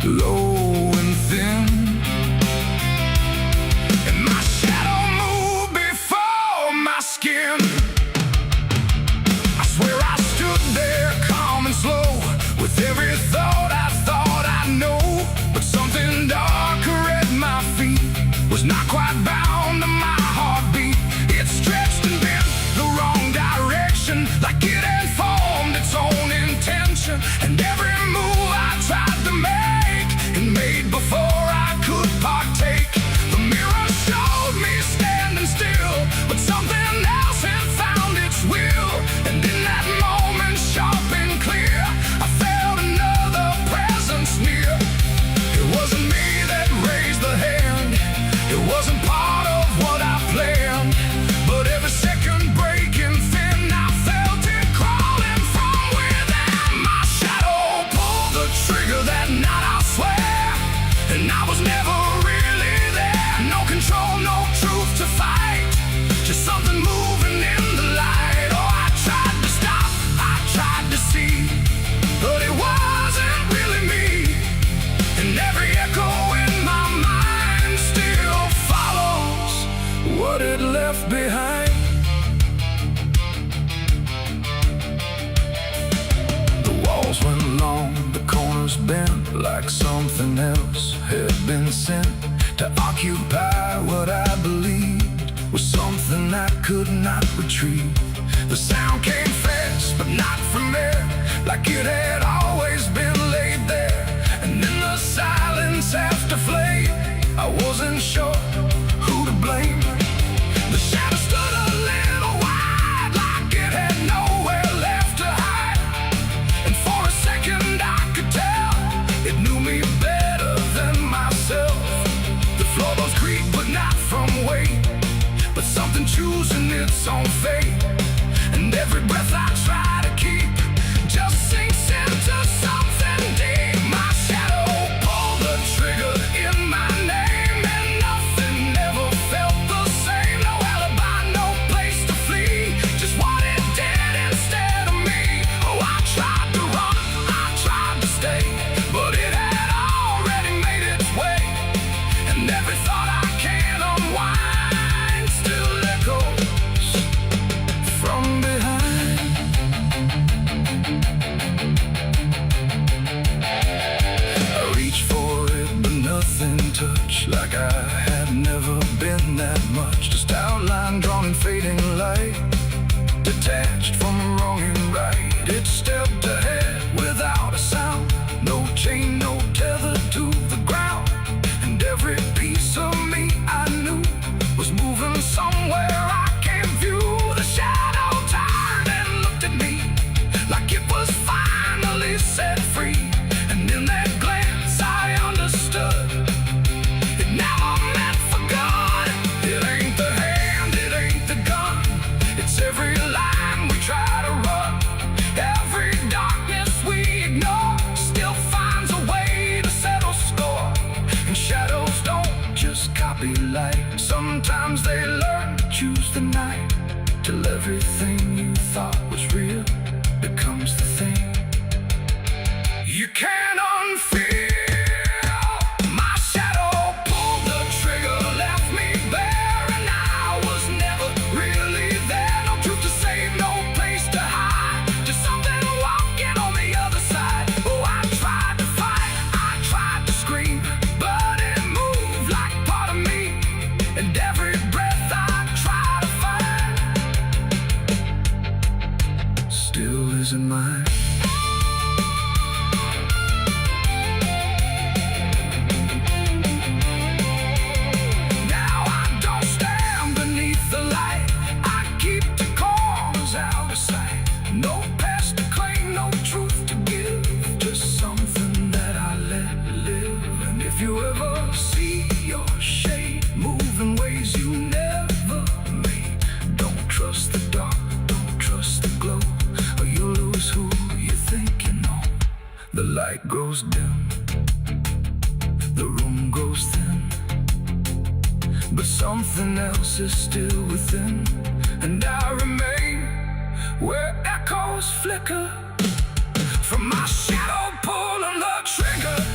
low and thin, and my shadow moved before my skin. I swear I stood there calm and slow, with every thought I know, but something darker at my feet was not quite bound to my heartbeat. It stretched and bent the wrong direction, like it had formed its own intention. And every move I tried to make, and made before I could partake. The mirror showed me standing still, but something else had found its will. And in that moment, sharp and clear, I felt another presence near. It wasn't me that raised the hand, it wasn't part of what I planned, but every second breaking thin, I felt it crawling from within. My shadow pulled the trigger that night, I swear, and I was never really there. No control, no truth to fight, just something moving in the light. Oh, I tried to stop, I tried to see, but it wasn't really me. And every echo in my mind still follows what it left behind. The walls went long, the corners bent, like something else had been sent to occupy what I believed was something I could not retrieve. The sound came fast, but not from there, like it had always been laid there. And in the silence after flame, I wasn't sure who to blame. The shadow stood a little wide, like it had nowhere left to hide. And for a second I could tell it knew me better than myself. The floorboards creak, but not from weight, but something choosing its own fate. And every breath I try to keep just sinks into something deep. My shadow pulled the trigger in my name, and nothing ever felt the same. No alibi, no place to flee, just what it did instead of me. Oh, I tried to run, I tried to stay, but it had already made its way. And every thought I can't unwind still echoes from behind. I reached for it, but nothing touched, like I had never been that much. Just outline drawn in fading light, detached from wrong and right. It stepped ahead without a sound, no chain, no tether to the ground. And every piece of me I knew was moving somewhere I can't view. The shadow turned and looked at me, like it was finally set free. And in that glance I understood it never meant for good. It ain't the hand, it ain't the gun, it's every line we try to run. Every darkness we ignore still finds a way to settle score. And shadows don't just copy light, sometimes they learn to choose the night, till everything you thought was real becomes the thing. If you ever see your shade move in ways you never made, don't trust the dark, don't trust the glow, or you'll lose who you think you know. The light grows dim, the room grows thin, but something else is still within. And I remain where echoes flicker from my shadow pulling the trigger.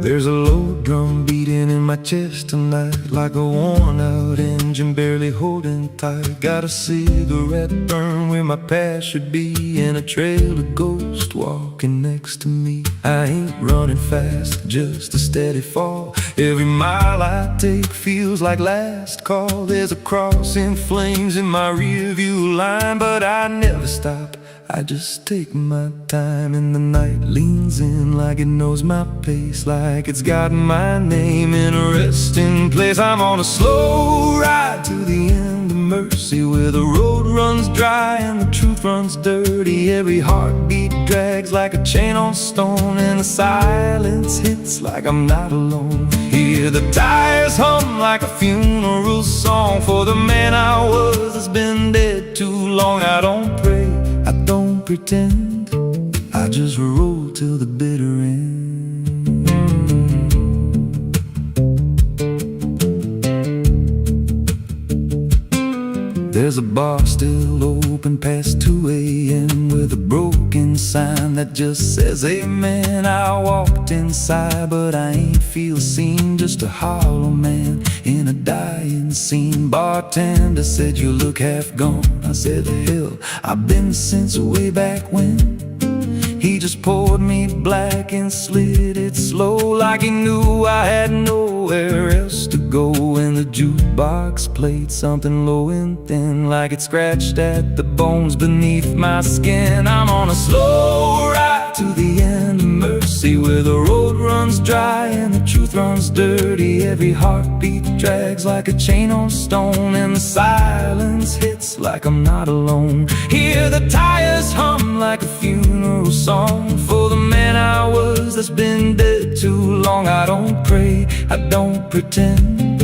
There's a low drum beating in my chest tonight, like a worn out engine barely holding tight. Got a cigarette burn where my past should be, and a trail of ghosts walking next to me. I ain't running fast, just a steady fall. Every mile I take feels like last call. There's a cross in flames in my rearview line, but I never stop, I just take my time. And the night leans in like it knows my pace, like it's got my name in a resting place. I'm on a slow ride to the end of mercy, where the road runs dry and the truth runs dirty. Every heartbeat drags like a chain on stone, and the silence hits like I'm not alone. Hear the tires hum like a funeral song for the man I was that's been dead too long. I don't pray, I don't pretend, I just roll till the bitter end. There's a bar still open past 2 a.m. with a broken sign that just says amen. I walked inside but I ain't feel seen, just a hollow man in a dying scene. Bartender said you look half gone. I said hell, I've been since way back when. He just poured me black and slid it slow, like he knew I had nowhere else to go. And the jukebox played something low and thin, like it scratched at the bones beneath my skin. I'm on a slow ride to the end of mercy, where the road runs dry and the truth runs dirty. Every heartbeat drags like a chain on stone, and the silence hits like I'm not alone. Hear the tires hum like a funeral song for the man I was that's been dead too long. I don't pray, I don't pretend,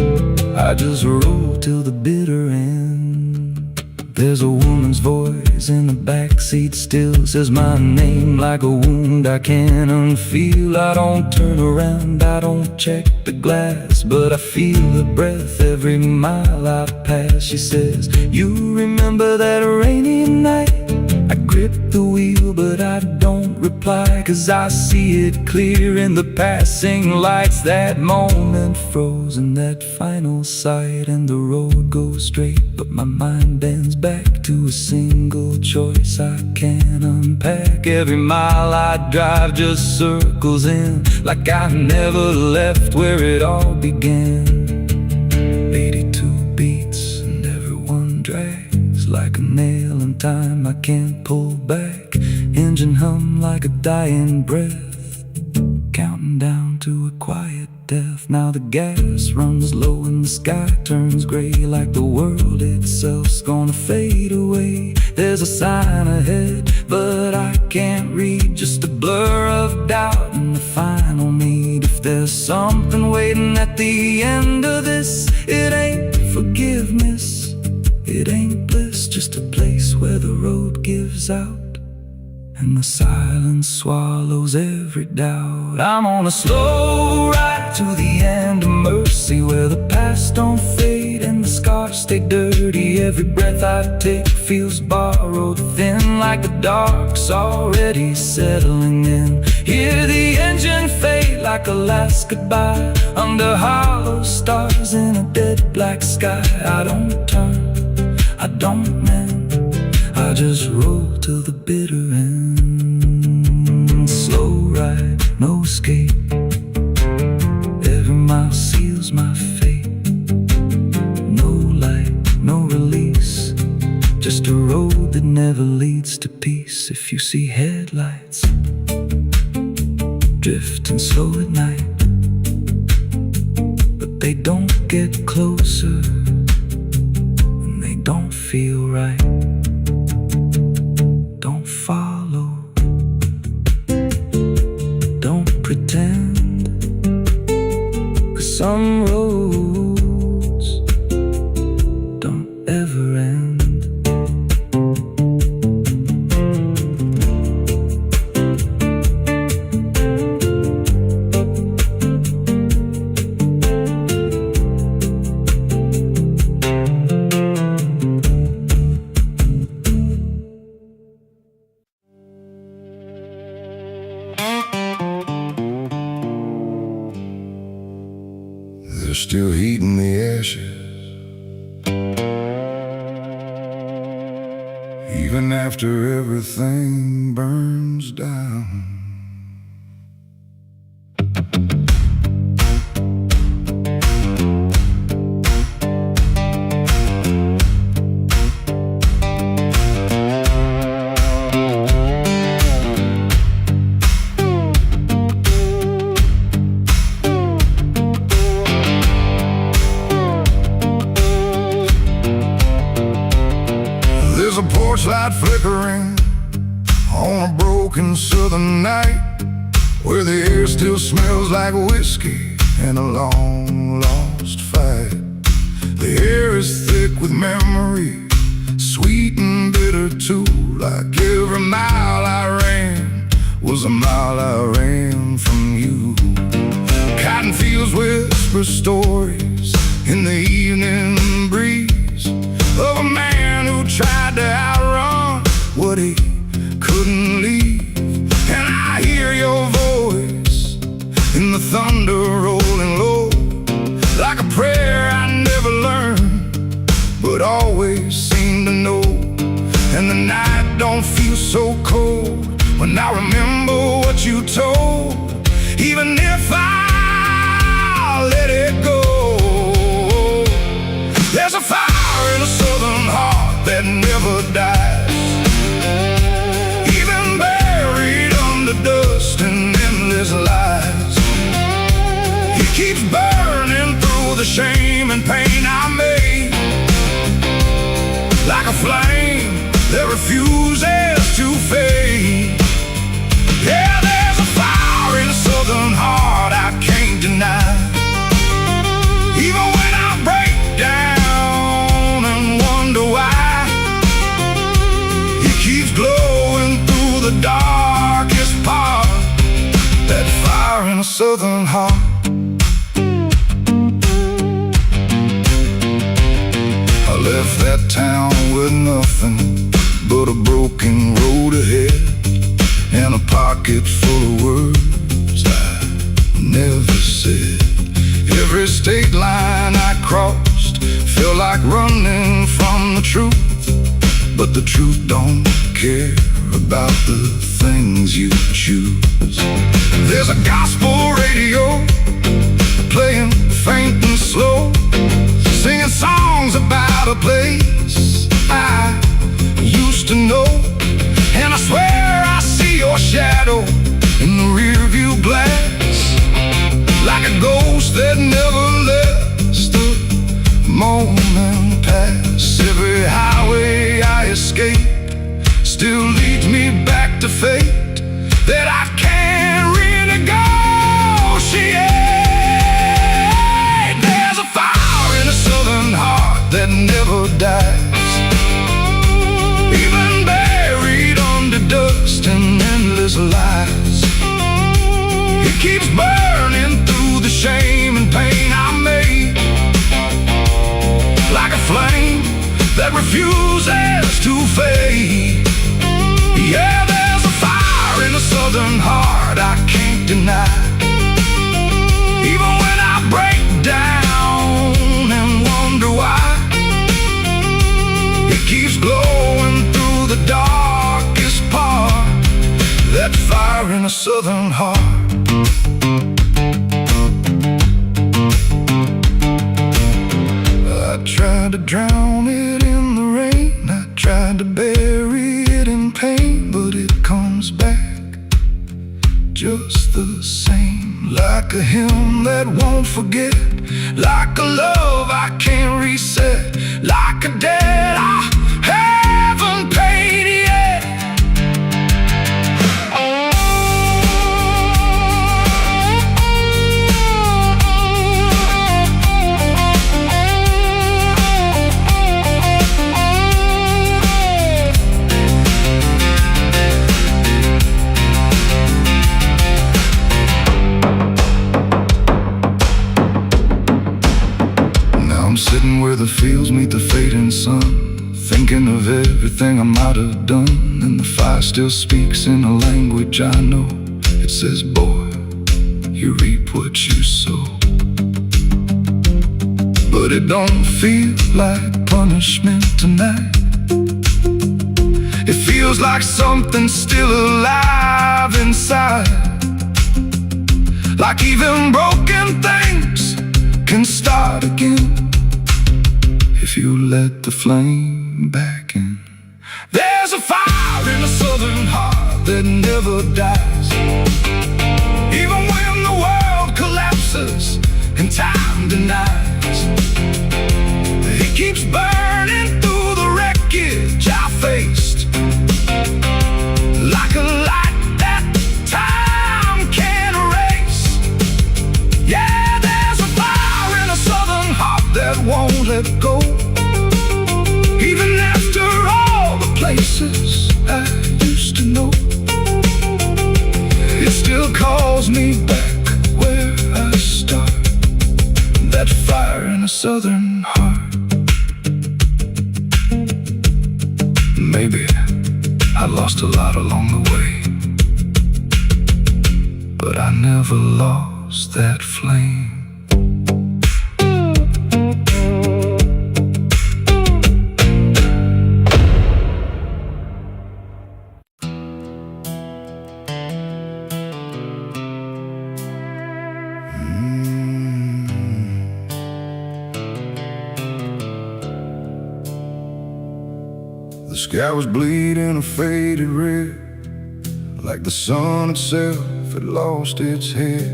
I just roll till the bitter end. There's a woman's voice in the backseat still says my name like a wound I can't unfeel. I don't turn around, I don't check the glass, but I feel her breath every mile I pass. She says, you remember that rainy night? I grip the wheel but I don't reply, 'cause I see it clear in the passing lights. That moment frozen, that final sight, and the road goes straight, but my mind bends back to a single choice I can't unpack. Every mile I drive just circles in, like I never left where it all began. 82 beats and everyone drags like a nail in time I can't pull back. Engine hum like a dying breath, counting down to a quiet death. Now the gas runs low and the sky turns gray, like the world itself's gonna fade away. There's a sign ahead but I can't read, just a blur of doubt and the final need. If there's something waiting at the end of this, it ain't forgiveness, it ain't bliss, just a place where the road gives out and the silence swallows every doubt. I'm on a slow ride to the end of mercy, where the past don't fade and the scars stay dirty. Every breath I take feels borrowed thin, like the dark's already settling in. Hear the engine fade like a last goodbye, under hollow stars in a dead black sky. I don't turn, I don't mend, just roll to the bitter end. Slow ride, no escape. Every mile seals my fate. No light, no release. Just a road that never leads to peace. If you see headlights drifting slow at night, but they don't get closer and they don't feel right. Don't follow, don't pretend, 'cause some roads don't ever end. There's still heat in the ashes, even after everything burns down. There's a porch light flickering on a broken southern night, where the air still smells like whiskey and a long lost fight. The air is thick with memory, sweet and bitter too. Like every mile I ran was a mile I ran from you. Cotton fields whisper stories in the evening breeze of a man who tried to outrun what he couldn't leave. And I hear your voice in the thunder rolling low, like a prayer I never learned but always seem to know. And the night don't feel so cold when I remember what you told, even if I let it go. There's a fire in a southern heart that never dies, even buried under dust and endless lies. It keeps burning through the shame and pain I made, like a flame that refuses to fade. Yeah, there's a fire in a southern heart I can't deny, even when I break down and wonder why. It keeps glowing through the darkest part, that fire in a southern heart. I left that town with nothing but a broken road ahead, and a pocket full of words I never said. Every state line I crossed felt like running from the truth, but the truth don't care about the things you choose. There's a gospel radio playing faint and slow, singing songs about a place I used to know. And I swear I see your shadow in the rearview glass, like a ghost that never lets the moment pass. Every highway I escape still leads me back to fate that I can't renegotiate. There's a fire in a southern heart that never dies, even buried under dust and endless lies. It keeps burning through the shame and pain I made, like a flame that refuses to fade. Yeah, there's a fire in a southern heart I can't deny, even when I break down and wonder why. It keeps glowing through the in a southern heart. I tried to drown it in the rain, I tried to bury it in pain, but it comes back just the same. Like a hymn that won't forget, like a love I can't reset, like a debt I haven't paid yet. I'm sitting where the fields meet the fading sun, thinking of everything I might have done, and the fire still speaks in a language I know. It says, boy, you reap what you sow. But it don't feel like punishment tonight. It feels like something still alive inside, like even broken things can start again if you let the flame back in. There's a fire in a southern heart that never dies, even when the world collapses and time denies. It keeps burning through the wreckage I faced, like a light that time can't erase. Yeah, there's a fire in a southern heart that won't let go, even after all the places I used to know. It still calls me back where I start, that fire in a southern heart. Maybe I lost a lot along the way, but I never lost that flame. The sky was bleeding a faded red, like the sun itself had lost its head.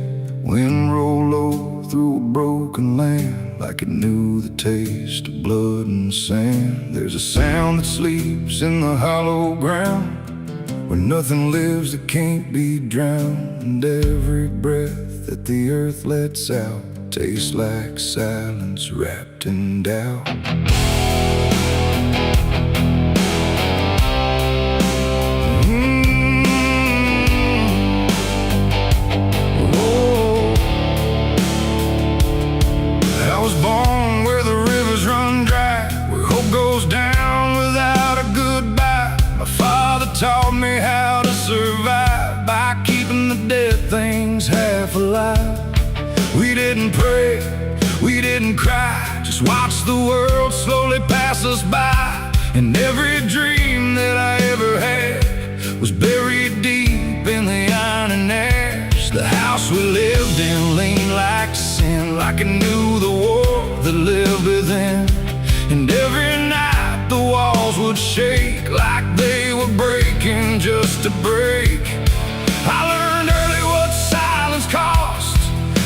Wind rolled low through a broken land, like it knew the taste of blood and sand. There's a sound that sleeps in the hollow ground, where nothing lives that can't be drowned. And every breath that the earth lets out tastes like silence wrapped in doubt. Taught me how to survive by keeping the dead things half alive. We didn't pray, we didn't cry, just watch the world slowly pass us by. And every dream that I ever had was buried deep in the iron and ash. The house we lived in leaned like sin, like it knew the war that lived within. And every night the walls would shake like they were breaking just to break. I learned early what silence cost,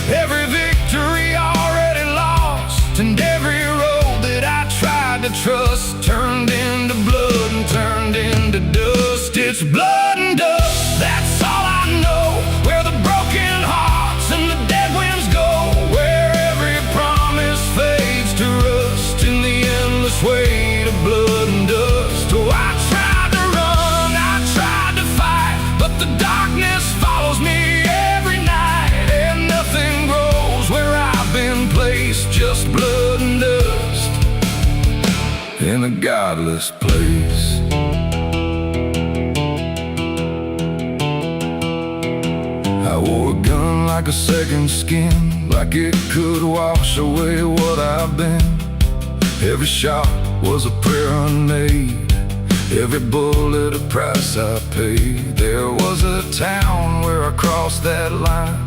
every victory already lost. And every road that I tried to trust turned into blood and turned into dust. It's blood and dust, that's all I know. Where the broken hearts and the dead winds go, where every promise fades to rust in the endless weight of blood and dust. Oh, I tried to run, I tried to fight, but the darkness follows me every night. And nothing grows where I've been placed, just blood and dust in a godless place. I wore a gun like a second skin, like it could wash away what I've been. Every shot was a prayer unmade, Every bullet a price I paid. There was a town where I crossed that line,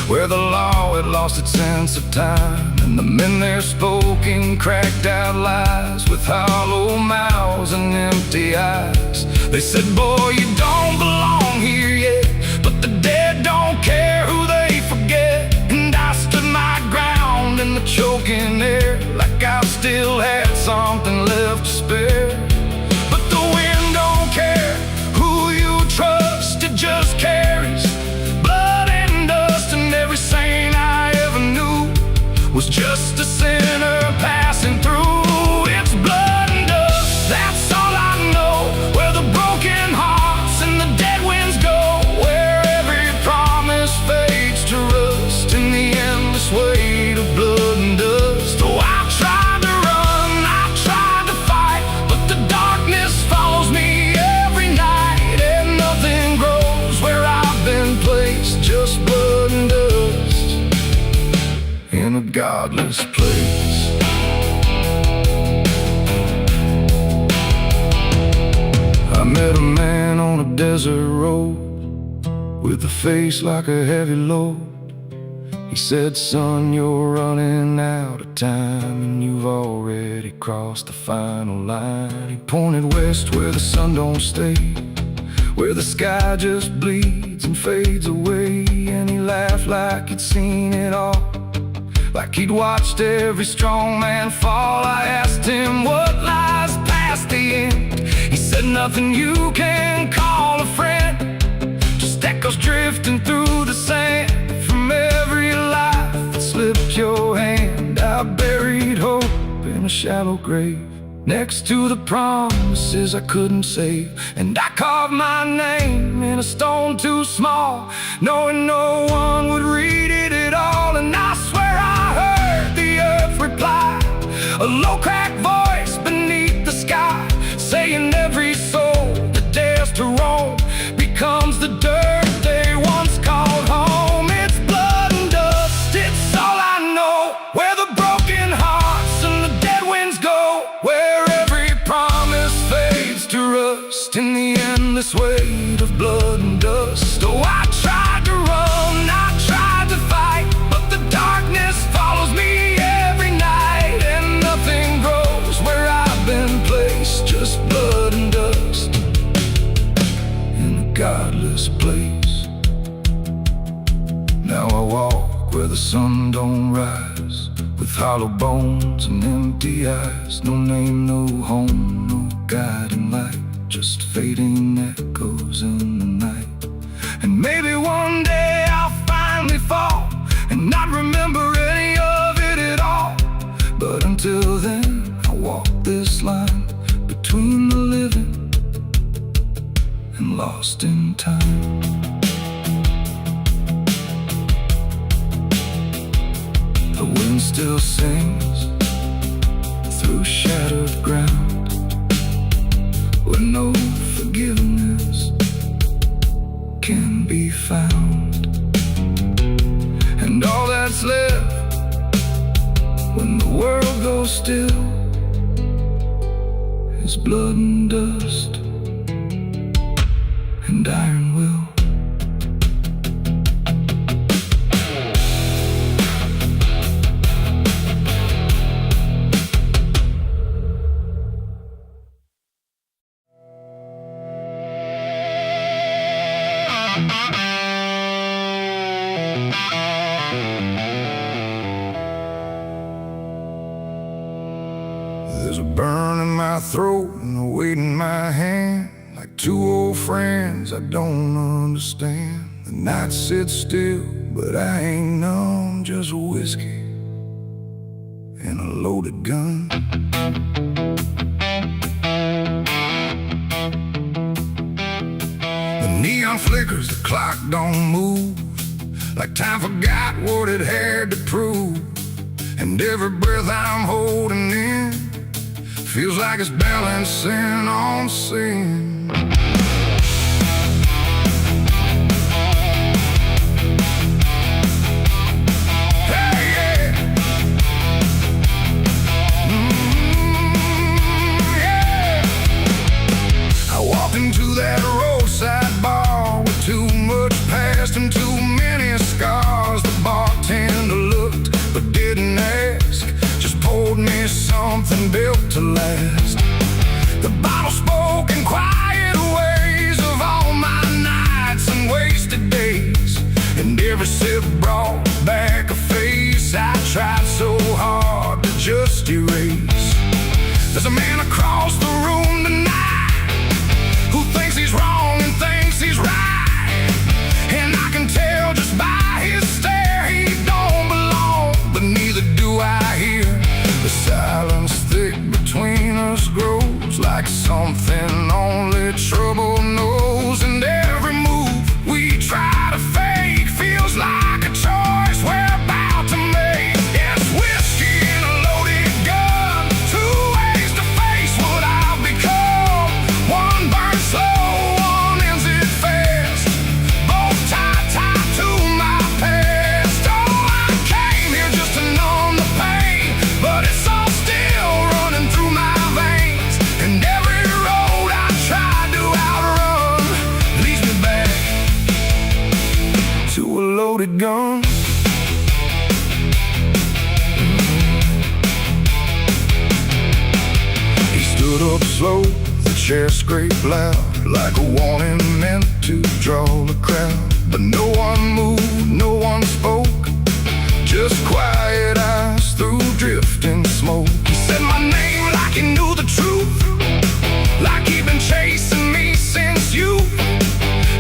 where the law had lost its sense of time, and the men there spoke in cracked out lies, with hollow mouths and empty eyes. They said, boy, you don't belong here yet, but the dead don't care who they forget. And I stood my ground in the choking air, like I still had something left to spare. But the wind don't care who you trust, it just carries blood and dust. And every saint I ever knew was just a sinner passing through. It's blood and dust, that's all I know. Where the broken hearts and the dead winds go, where every promise fades to rust in the endless weight of blood and dust. Oh, I tried to run, I tried to fight, but the darkness follows me every night, and nothing grows where I've been placed, just blood and dust in a godless place. I met a man on a desert road with a face like a heavy load. He said, son, you're running out of time, and you've already crossed the final line. He pointed west where the sun don't stay, where the sky just bleeds and fades away. And he laughed like he'd seen it all, like he'd watched every strong man fall. I asked him what lies past the end. He said, nothing you can call a friend, just echoes drifting through the sand from every life that slipped your hand. I buried hope in a shallow grave, next to the promises I couldn't save. And I carved my name in a stone too small, knowing no one would read it at all. And I swear I heard the earth reply, a low cracked voice beneath the sky, saying every soul that dares to roam becomes the dirt they once called home. It's blood and dust, it's all I know. Where the broken hearts and the dead winds go, where every promise fades to rust in the endless weight of blood and dust. Oh, I tried to run, I tried to fight, but the darkness follows me every night, and nothing grows where I've been placed, just blood and dust in a godless place. Now I walk where the sun don't rise, with hollow bones and empty eyes. No name, no home, no guiding light, just fading echoes in the night. And maybe one day I'll finally fall and not remember any of it at all. But until then, I walk this line between the living and lost in time. The wind still sings through shattered ground, where no forgiveness can be found. And all that's left when the world goes still is blood and dust and iron will. There's a burn in my throat and a weight in my hand, like two old friends I don't understand. The night sits still, but I ain't numb, just whiskey and a loaded gun. The neon flickers, the clock don't move, like time forgot what it had to prove. And every breath I'm holding in feels like it's balancing on sin. Hey, yeah. Yeah. to last. The bottle spoke in quiet ways of all my nights and wasted days, and every sip brought back a face I tried so hard to just erase. There's a man across the room tonight who thinks he's wrong and thinks he's right, and I can tell just by his stare he don't belong, but neither do I here. The silence thick between us grows like something only trouble knows, and every move we try to fake feels like a choice we're about to make. It's whiskey and a loaded gun, two ways to face what I've become. One burns slow, one ends it fast, both tied to my past. Oh, I came here just to numb the pain, but it's all still running through my veins, and every road I tried to outrun leads me back to a loaded gun. He stood up slow, the chair scraped loud, like a warning meant to draw the crowd. But no one moved, no one spoke, just quiet eyes through drifting smoke. He said my name like he knew the truth, like he'd been chasing me since youth.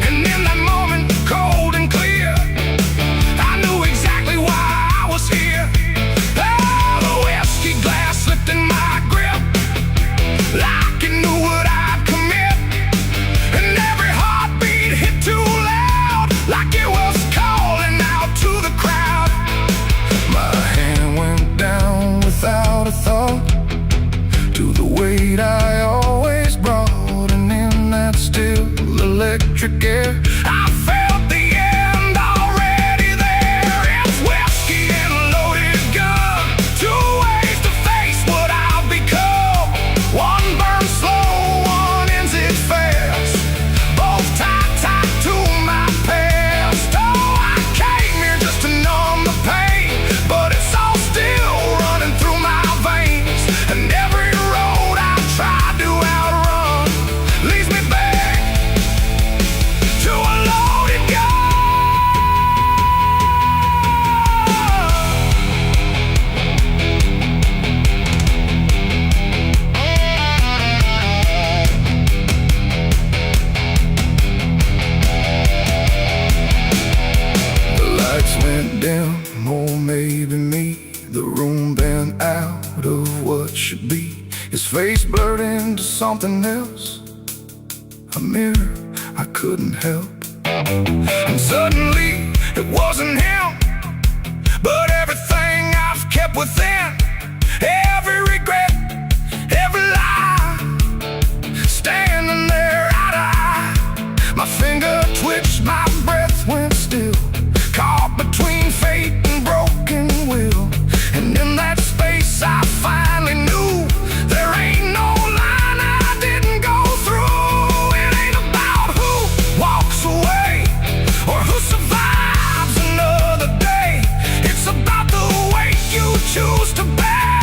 And in that moment, cold and clear, I knew exactly why I was here. Oh, the whiskey glass slipped in my grip, like it knew what I'd commit, and every heartbeat hit too loud, like it was calling out to the crowd. My hand went down without a thought to the weight I always brought, and in that still electric air I felt the end already there. It's whiskey and a loaded gun, two ways to face what I've become. One burns slow, one ends it fast, both tied to my past. Oh, I came here just to numb the pain, but it's all still running through my veins, and every road I tried to outrun leads me back to a loaded gun. The lights went dim, or maybe me. The room bent out of what should be. His face blurred into something else, a mirror I couldn't help. And suddenly it wasn't him, but everything I've kept within, every regret, every lie, standing there eye to eye. My finger twitched, my breath went still, caught between fate and broken will. And in that space I finally knew there ain't no line I didn't go through. It ain't about who walks away or who survives another day. It's about the weight you choose to bear,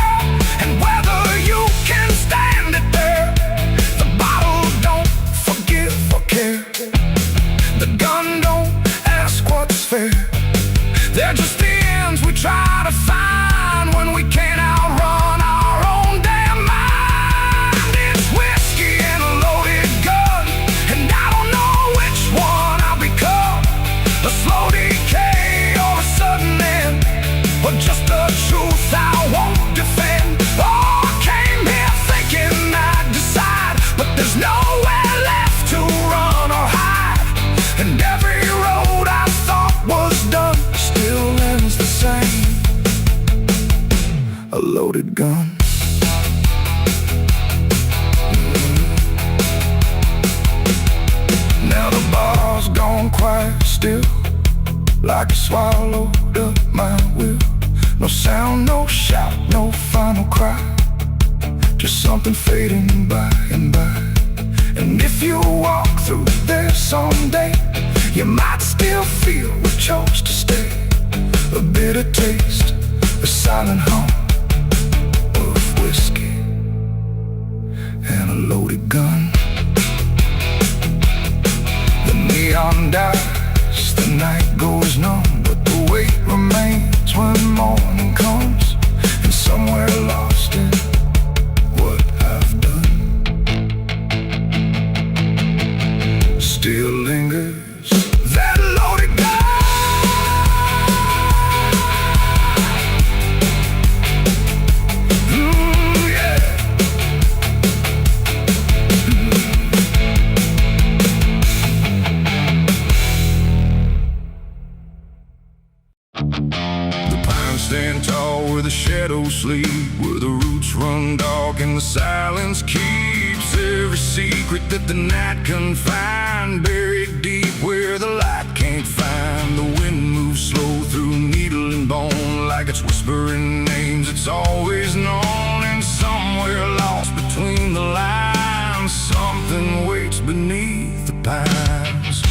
and whether you can stand it there. The bottle don't forgive or care, the gun don't ask what's fair. They're just the ends we try to find when we can't outrun our own damn mind. It's whiskey and a loaded gun, and I don't know which one I'll become. A slow decay or a sudden end, or just the truth I won't defend. Oh, I came here thinking I'd decide, but there's nowhere left to run or hide, and every road I thought was done still ends the same. A loaded gun. Now the bar's gone quiet still, like it swallowed up my will. No sound, no shout, no final cry, just something fading by and by. And if you walk through there someday, you might still feel we chose to stay. A bitter taste, a silent hum of whiskey loaded gun. The neon dies, the night goes numb, but the weight remains when morning comes. And somewhere lost in what I've done still lingers that loaded gun. Stand tall where the shadows sleep, where the roots run dark and the silence keeps every secret that the night can find. Buried deep where the light can't find. The wind moves slow through needle and bone, like it's whispering names it's always known. And somewhere lost between the lines, something waits beneath the pines.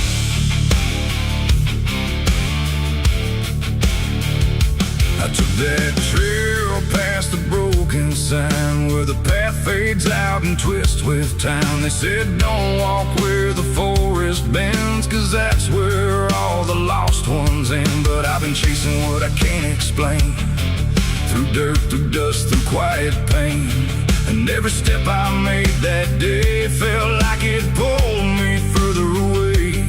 I took that trail past the broken sign, where the path fades out and twists with time. They said don't walk where the forest bends, 'cause that's where all the lost ones end. But I've been chasing what I can't explain, through dirt, through dust, through quiet pain. And every step I made that day felt like it pulled me further away.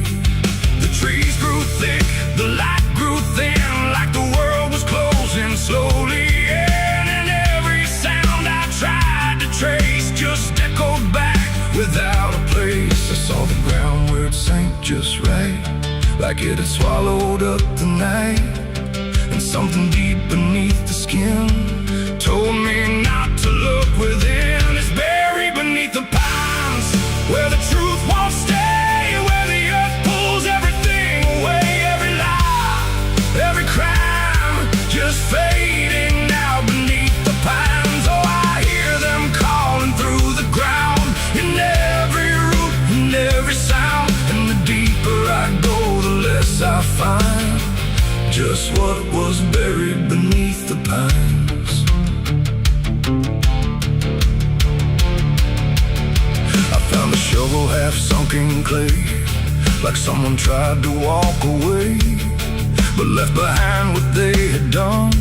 The trees grew thick, the light grew thin, like the world was closing slowly in. And every sound I tried to trace just echoed back without a place. I saw the ground where it sank just right, like it had swallowed up the night. And something deep beneath the skin told me not to look within. It's buried beneath the pines, where the truth won't stay, where the earth pulls everything away. Every lie, every crime, just fading now beneath the pines. Oh, I hear them calling through the ground, in every root and every sound. And the deeper I go, the less I find just what was buried beneath the pines. I found a shovel half sunk in clay, like someone tried to walk away, but left behind what they had done.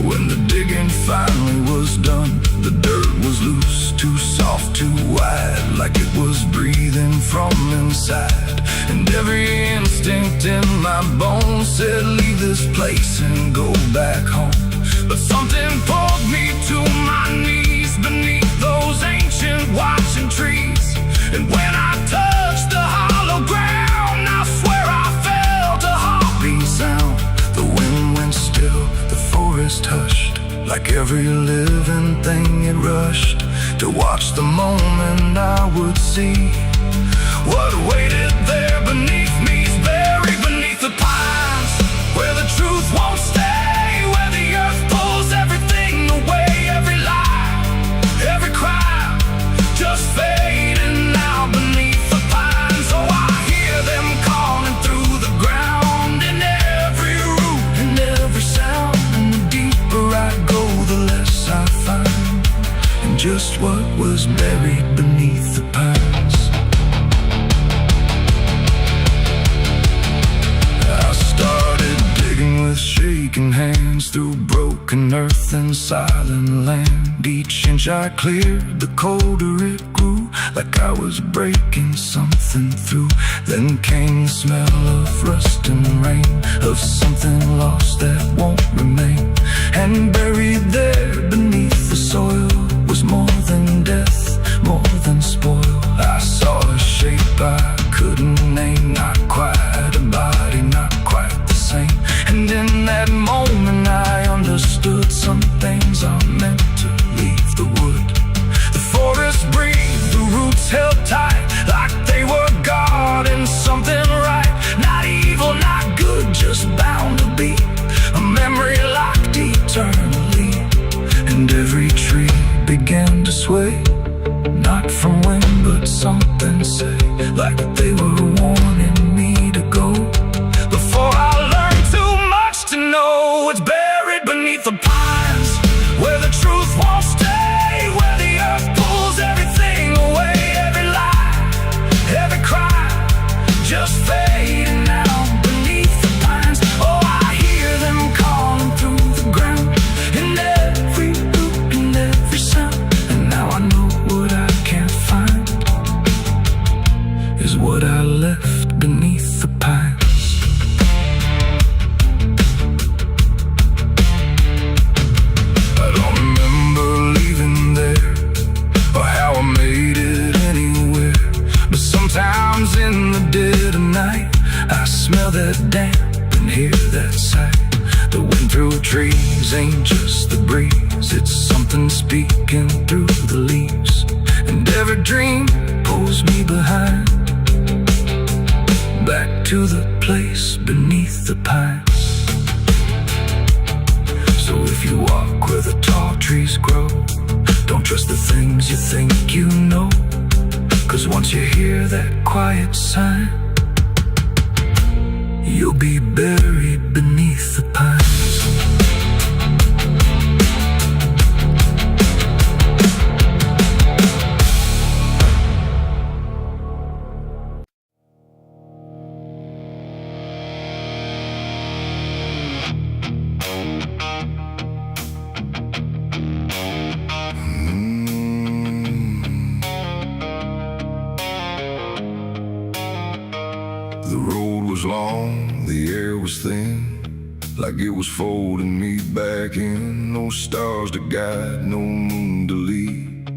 When the digging finally was done, the dirt was loose, too soft, too wide, like it was breathing from inside. And every instinct in my bones said leave this place and go back home. But something pulled me to my knees beneath those ancient watching trees. And when I touched the hollow ground, I swear I felt a heartbeat sound. The wind went still, the forest hushed, like every living thing it rushed to watch the moment I would see what waited there beneath me. Is buried beneath the pines, where the truth won't stay, where the earth pulls everything away. Every lie, every crime, just fading now beneath the pines. Oh, I hear them calling through the ground, in every root and every sound. And the deeper I go, the less I find, and just what was buried beneath the pines. I started digging with shaking hands through broken earth and silent land. Each inch I cleared, the colder it grew, like I was breaking something through. Then came the smell of rust and rain, of something lost that won't remain. And buried there beneath the soil was more than death, more than spoil. I saw a shape I couldn't name, not quite a body, not quite the same. And in that moment I understood some things are meant to leave the wood. The forest breathed, the roots held tight, like they were guarding something right. Not evil, not good, just bound to be a memory locked eternally. And every tree began to sway, not from wind but something say, like they were warning me to go. Before I learned too much to know, it's buried beneath the pines, where the truth won't stay, where the earth pulls everything away. that damp and hear that sigh. The wind through trees ain't just the breeze, it's something speaking through the leaves. And every dream pulls me behind, back to the place beneath the pines. So if you walk where the tall trees grow, don't trust the things you think you know, 'cause once you hear that quiet sign, you'll be buried beneath the pines. The road was long, the air was thin, like it was folding me back in. No stars to guide, no moon to lead,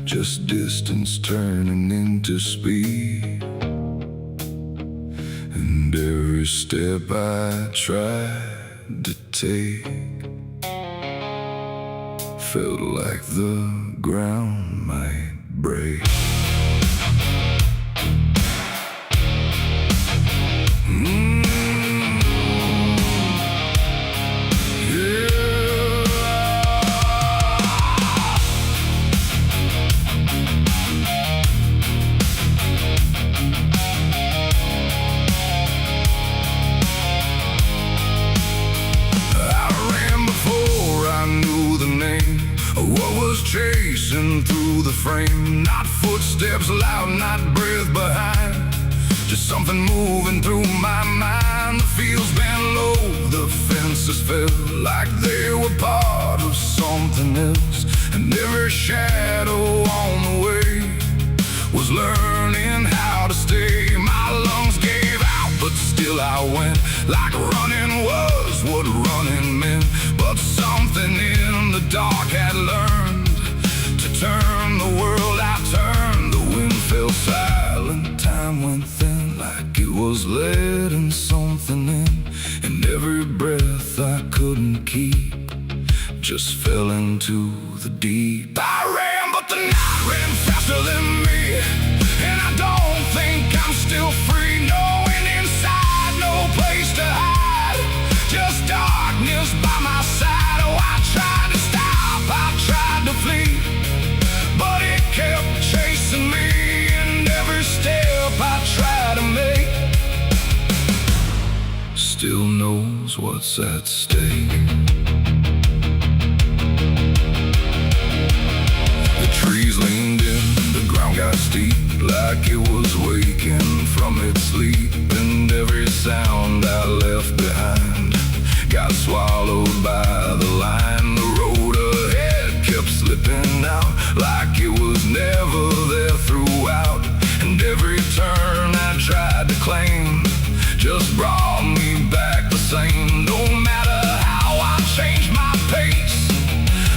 just distance turning into speed. And every step I tried to take felt like the ground might break. Chasing through the frame, not footsteps loud, not breath behind, just something moving through my mind. The fields bent low, the fences felt like they were part of something else, and every shadow on the way was learning how to stay. My lungs gave out, but still I went, like running was what running meant. But something in the dark had learned to turn the world I turned. The wind fell silent, time went thin, like it was letting something in. And every breath I couldn't keep just fell into the deep. I ran, but the night ran faster than me, and I don't think I'm still free. Knowing inside, no place to hide, just darkness by my side. Oh, I tried to stop, I tried to flee, but it kept chasing me. And every step I try to make still knows what's at stake. The trees leaned in, the ground got steep, like it was waking from its sleep. And every sound I left behind got swallowed by the line. The road ahead kept slipping out, like it was never there throughout. And every turn I tried to claim just brought me back the same. No matter how I changed my pace,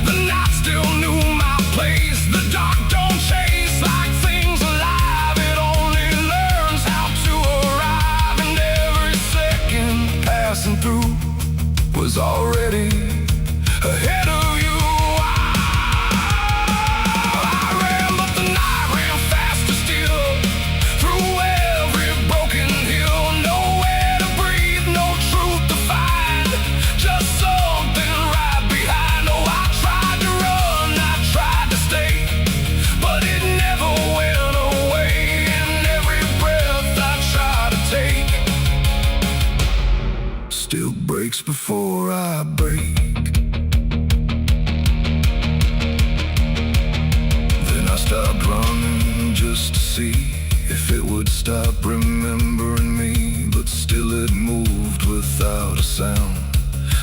the night still knew my place. The dark don't chase like things alive, it only learns how to arrive. And every second passing through was already ahead of you. I ran, but the night ran faster still, through every broken hill. Nowhere to breathe, no truth to find, just something right behind. Oh, I tried to run, I tried to stay, but it never went away. And every breath I try to take still breaks before I break. Then I stopped running just to see if it would stop remembering me. But still it moved without a sound,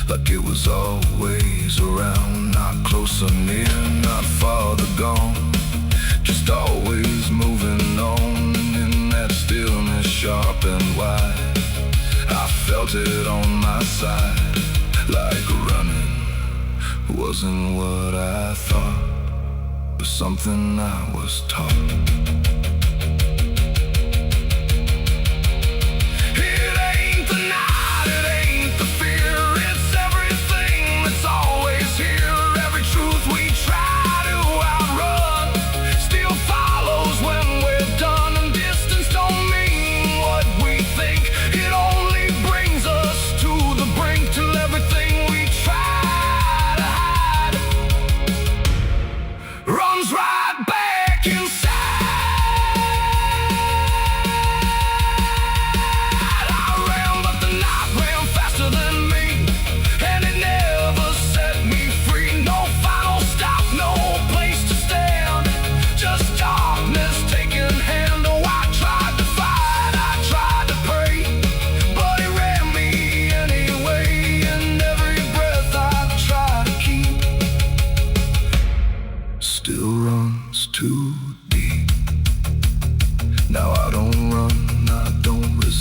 like it was always around. Not close or near, not farther gone, just always moving on. In that stillness sharp and wide, I felt it on my side, like running wasn't what I thought, but something I was taught. It ain't the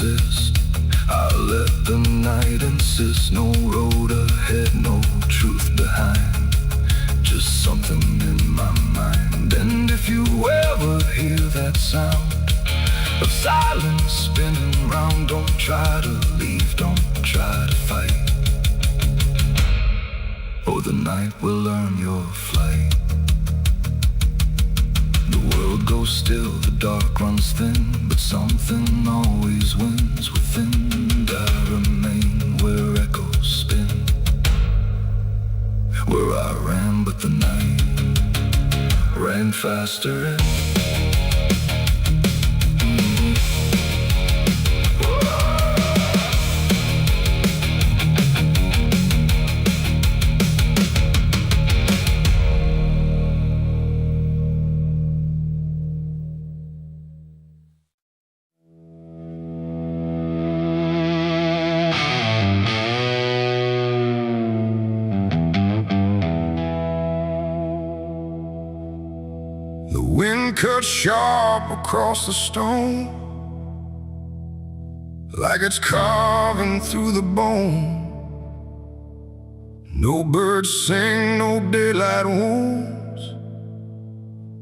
resist. I let the night insist. No road ahead, no truth behind, just something in my mind. And if you ever hear that sound of silence spinning round, don't try to leave, don't try to fight. Oh, the night will learn your flight. The world goes still, the dark runs thin, but something always wins within. And I remain where echoes spin, where I ran, but the night ran faster. The wind cuts sharp across the stone, like it's carving through the bone. No birds sing, no daylight wounds,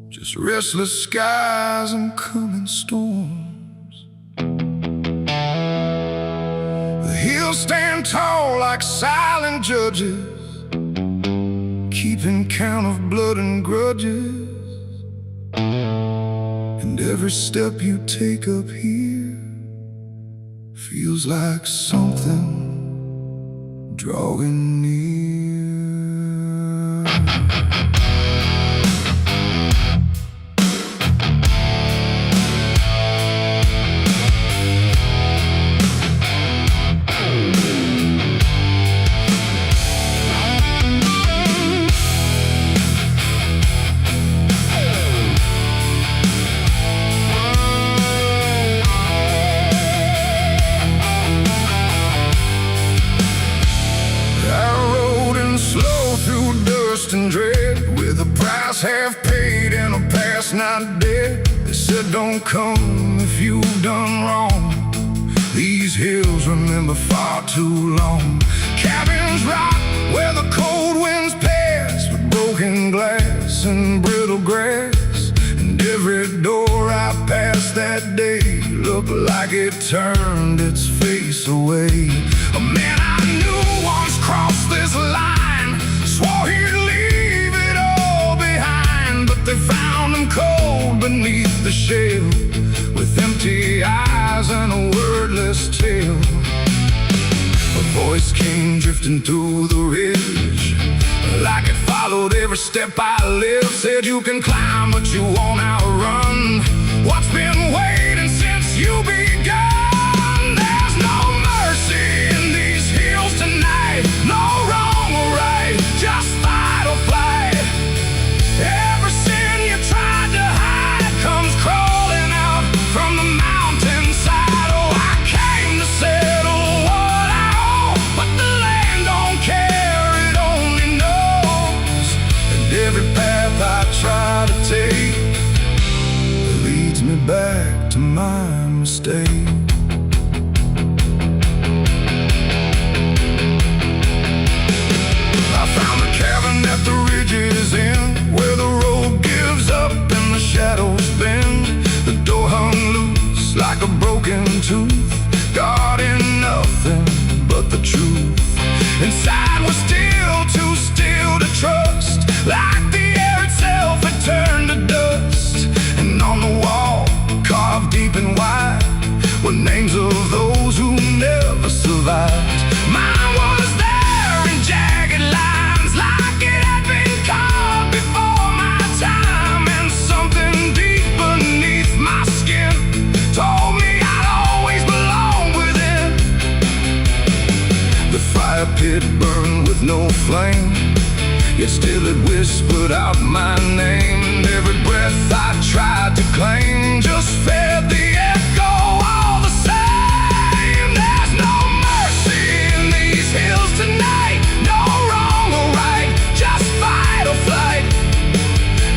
just restless skies and coming storms. The hills stand tall like silent judges, keeping count of blood and grudges. And every step you take up here feels like something drawing near. And dread, with a price half paid and a past not dead. They said don't come if you've done wrong. These hills remember far too long. Cabins rock where the cold winds pass, with broken glass and brittle grass. And every door I passed that day looked like it turned its face away. A man I knew once crossed this line, swore he'd leave it all behind, but they found him cold beneath the shell, with empty eyes and a wordless tale. A voice came drifting through the ridge, like it followed every step I lived. Said you can climb, but you won't outrun what's been waiting since you begun. There's no mercy in these hills tonight, no wrong or right, just fight or flight. Every sin you tried to hide comes crawling out from the mountainside. Oh, I came to settle what I owe, but the land don't care, it only knows. And every path I try to take leads me back to my mistake. I found a cabin at the ridge's end, where the road gives up and the shadows bend. The door hung loose like a broken tooth, guarding nothing but the truth. Inside was still too still to trust, like the air itself had turned to dust. And on the wall, carved deep and wide, were names of those who never survived. Mine was there in jagged lines, like it had been carved before my time. And something deep beneath my skin told me I'd always belong within. The fire pit burned with no flame, yet still it whispered out my name. And every breath I tried to claim just fed the echo all the same. There's no mercy in these hills tonight, no wrong or right, just fight or flight.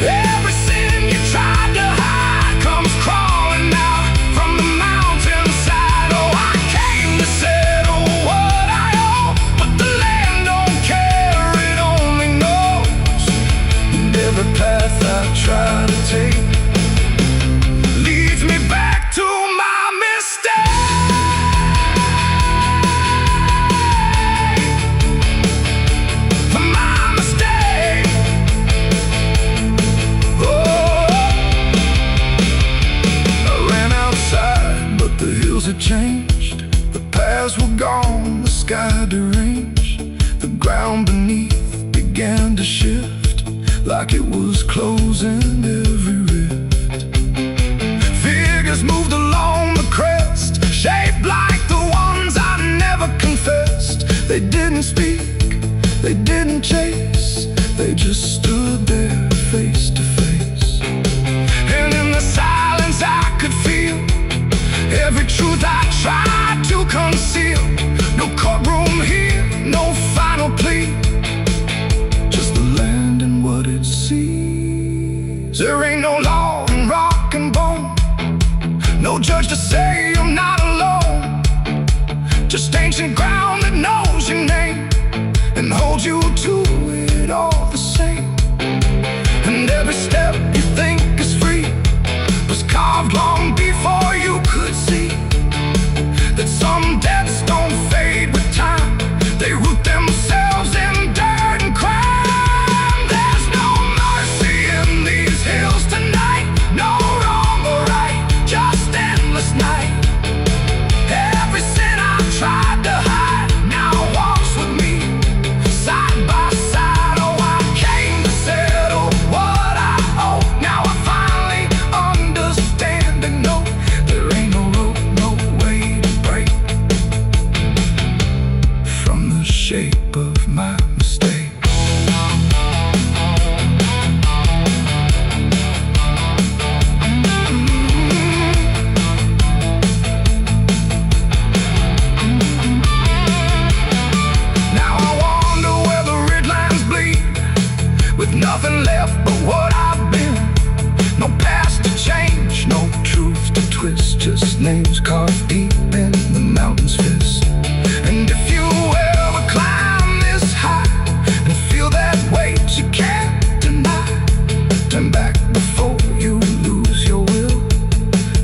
Every sin you tried to hide comes crawling out from the mountainside. Oh, I hills had changed, the paths were gone, the sky deranged. The ground beneath began to shift, like it was closing every rift. Figures moved along the crest, shaped like the ones I never confessed. They didn't speak, they didn't chase, they just stood there face to face. And in the silence I could feel every truth I tried to conceal. No courtroom here, no final plea, just the land and what it sees. There ain't no law in rock and bone, no judge to say I'm not alone. Just ancient ground that knows your name and holds you to it all the same. And every step you think is free was carved long before you could see that some debts don't fade with time, they root themselves in dirt and crime. There's no mercy in these hills tonight, no wrong or right, just endless night. Every sin I tried to hide now walks with me, side by side. Oh, I came to settle what I owe. Now I finally understand and know there ain't no rope, no way to break from the shape of my mistake. Now I wonder where the red lines bleed, with nothing left but what I've been. No past to change, no truth to twist, just names carved deep in the mountain's fist. And if you ever climb this high and feel that weight you can't deny, turn back before you lose your will.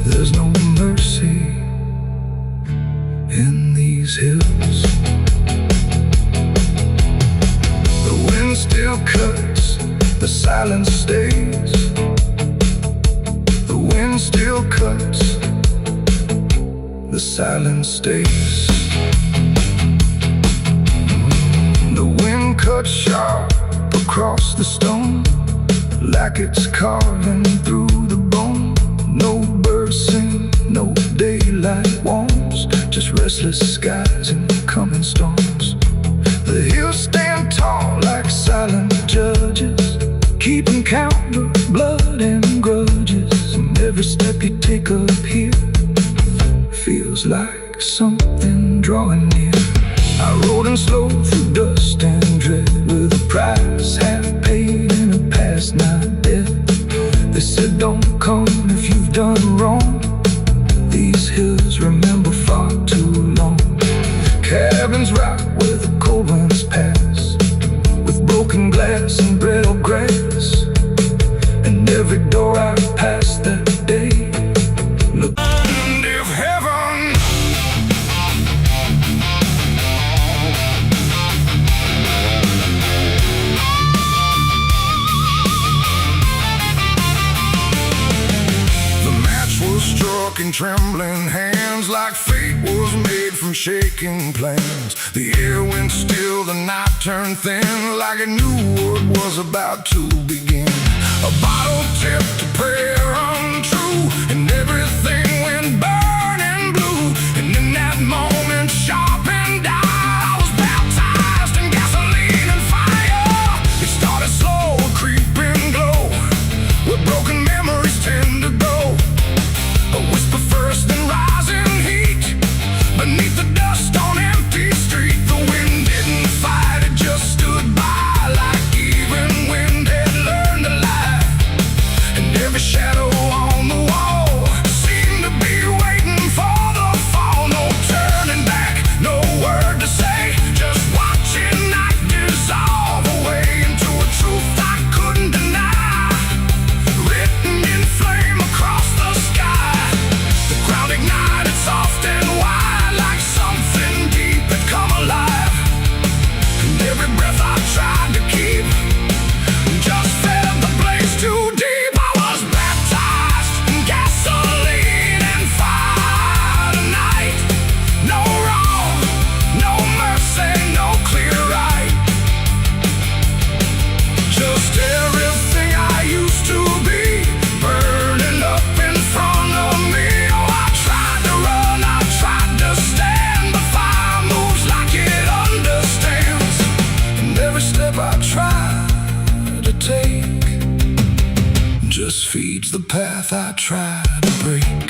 There's no mercy in these hills. The wind still cuts, the silence stays. The wind still cuts, the silence stays. The wind cuts sharp across the stone, like it's carving through the bone. No birds sing, no daylight warms, just restless skies and coming storms. The hills stand tall like silent judges, keeping count of blood and grudges. And every step you take up here feels like something drawing near. I rode in slow through dust and dread, with a price half paid and a past not dead. They said don't come if you've done wrong, these hills remember far too long. Cabins rock where the cold winds pass, with broken glass and brittle grass. And every door I've passed that day looked. And if heaven struck in trembling hands, like fate was made from shaking plans. The air went still, the night turned thin, like it knew what was about to begin. A bottle tipped, a prayer untrue, and everything went burning blue. And in that moment, sharp and I was baptized in gasoline and fire. It started slow, a creeping glow, where broken memories tend to go. A whisper first, then rising heat beneath the dust on empty street. The wind didn't fight, it just stood by, like even wind had learned to lie. And every shadow on the wall path I tried to break.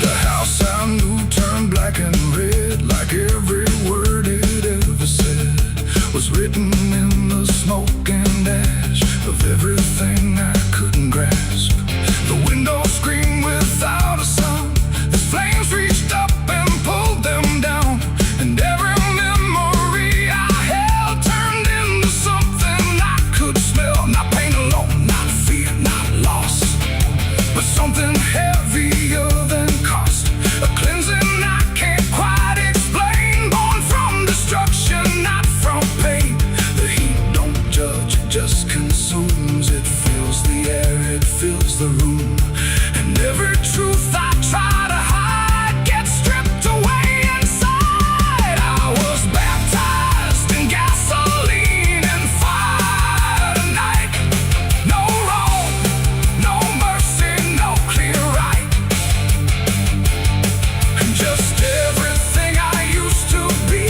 The house I knew turned black and red, like every word it ever said was written in the smoke and ash of everything I couldn't grasp. The window screamed without a sound. The flames reached up and pulled them down, and every memory I held turned into something I could smell. Not pain alone, not fear, not loss, but something heavier than cost. A cleansing I can't quite explain, born from destruction, not from pain. The heat don't judge, it just consumes. It fills the air, it fills the room, and every truth I try to hide gets stripped away inside. I was baptized in gasoline and fire tonight. No wrong, no mercy, no clear right, and just everything I used to be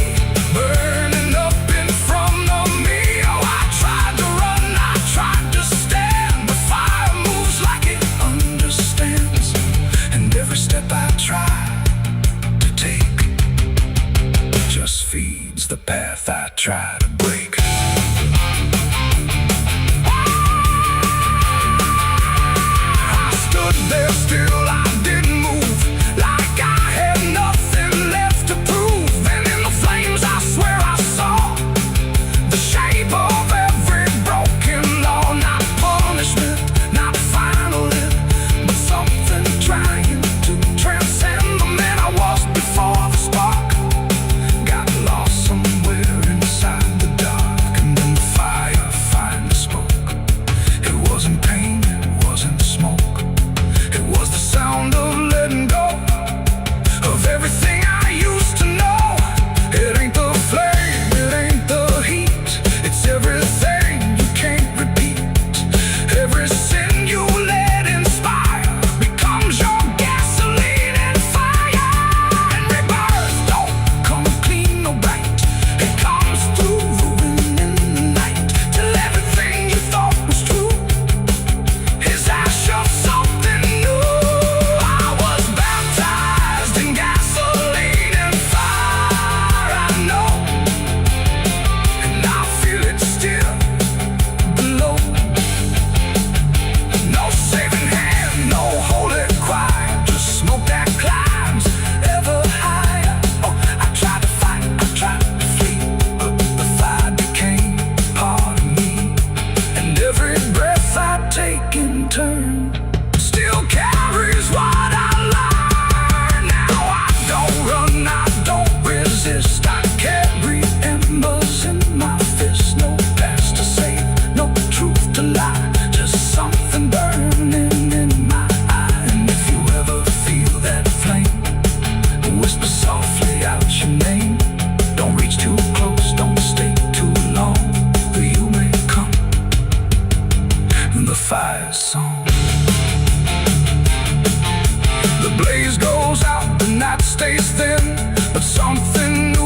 burning up in front of me. Oh, I tried to run, I tried to stand. The fire moves like it understands, and every step I try to take just feeds the path I try to break. I stood there still, I didn't move, like I had nothing left to prove. And in the flames I swear I saw the shape of every broken law. Not punishment, not final end, but something trying to transcend the man I was before the spark got lost somewhere inside the dark. And then the fire finally spoke. It wasn't pain, it wasn't smoke, it was the sound of letting go of everything I used to know. It ain't the flame, it ain't the heat, it's everything you can't repeat. Every sin you let inspire becomes your gasoline and fire. And rebirth don't come clean or bright, it comes through ruin in the night, till everything you thought was true is ash of something new. I was baptized in gasoline and fire, I know, and I feel it still below. No saving hand, no holy choir, just smoke that climbs ever higher. Oh, I tried to fight, I tried to flee, but the fire became part of me. And every breath I take in turn still carries what I learned. Now I don't run, I don't resist, I carry embers in my fist. No past to save, no truth to lie, just something burning in my eye. And if you ever feel that flame, whisper softly out your name. Don't reach too close, don't stay too long, or you may come in the fire song. The blaze goes out, the night stays thin, but something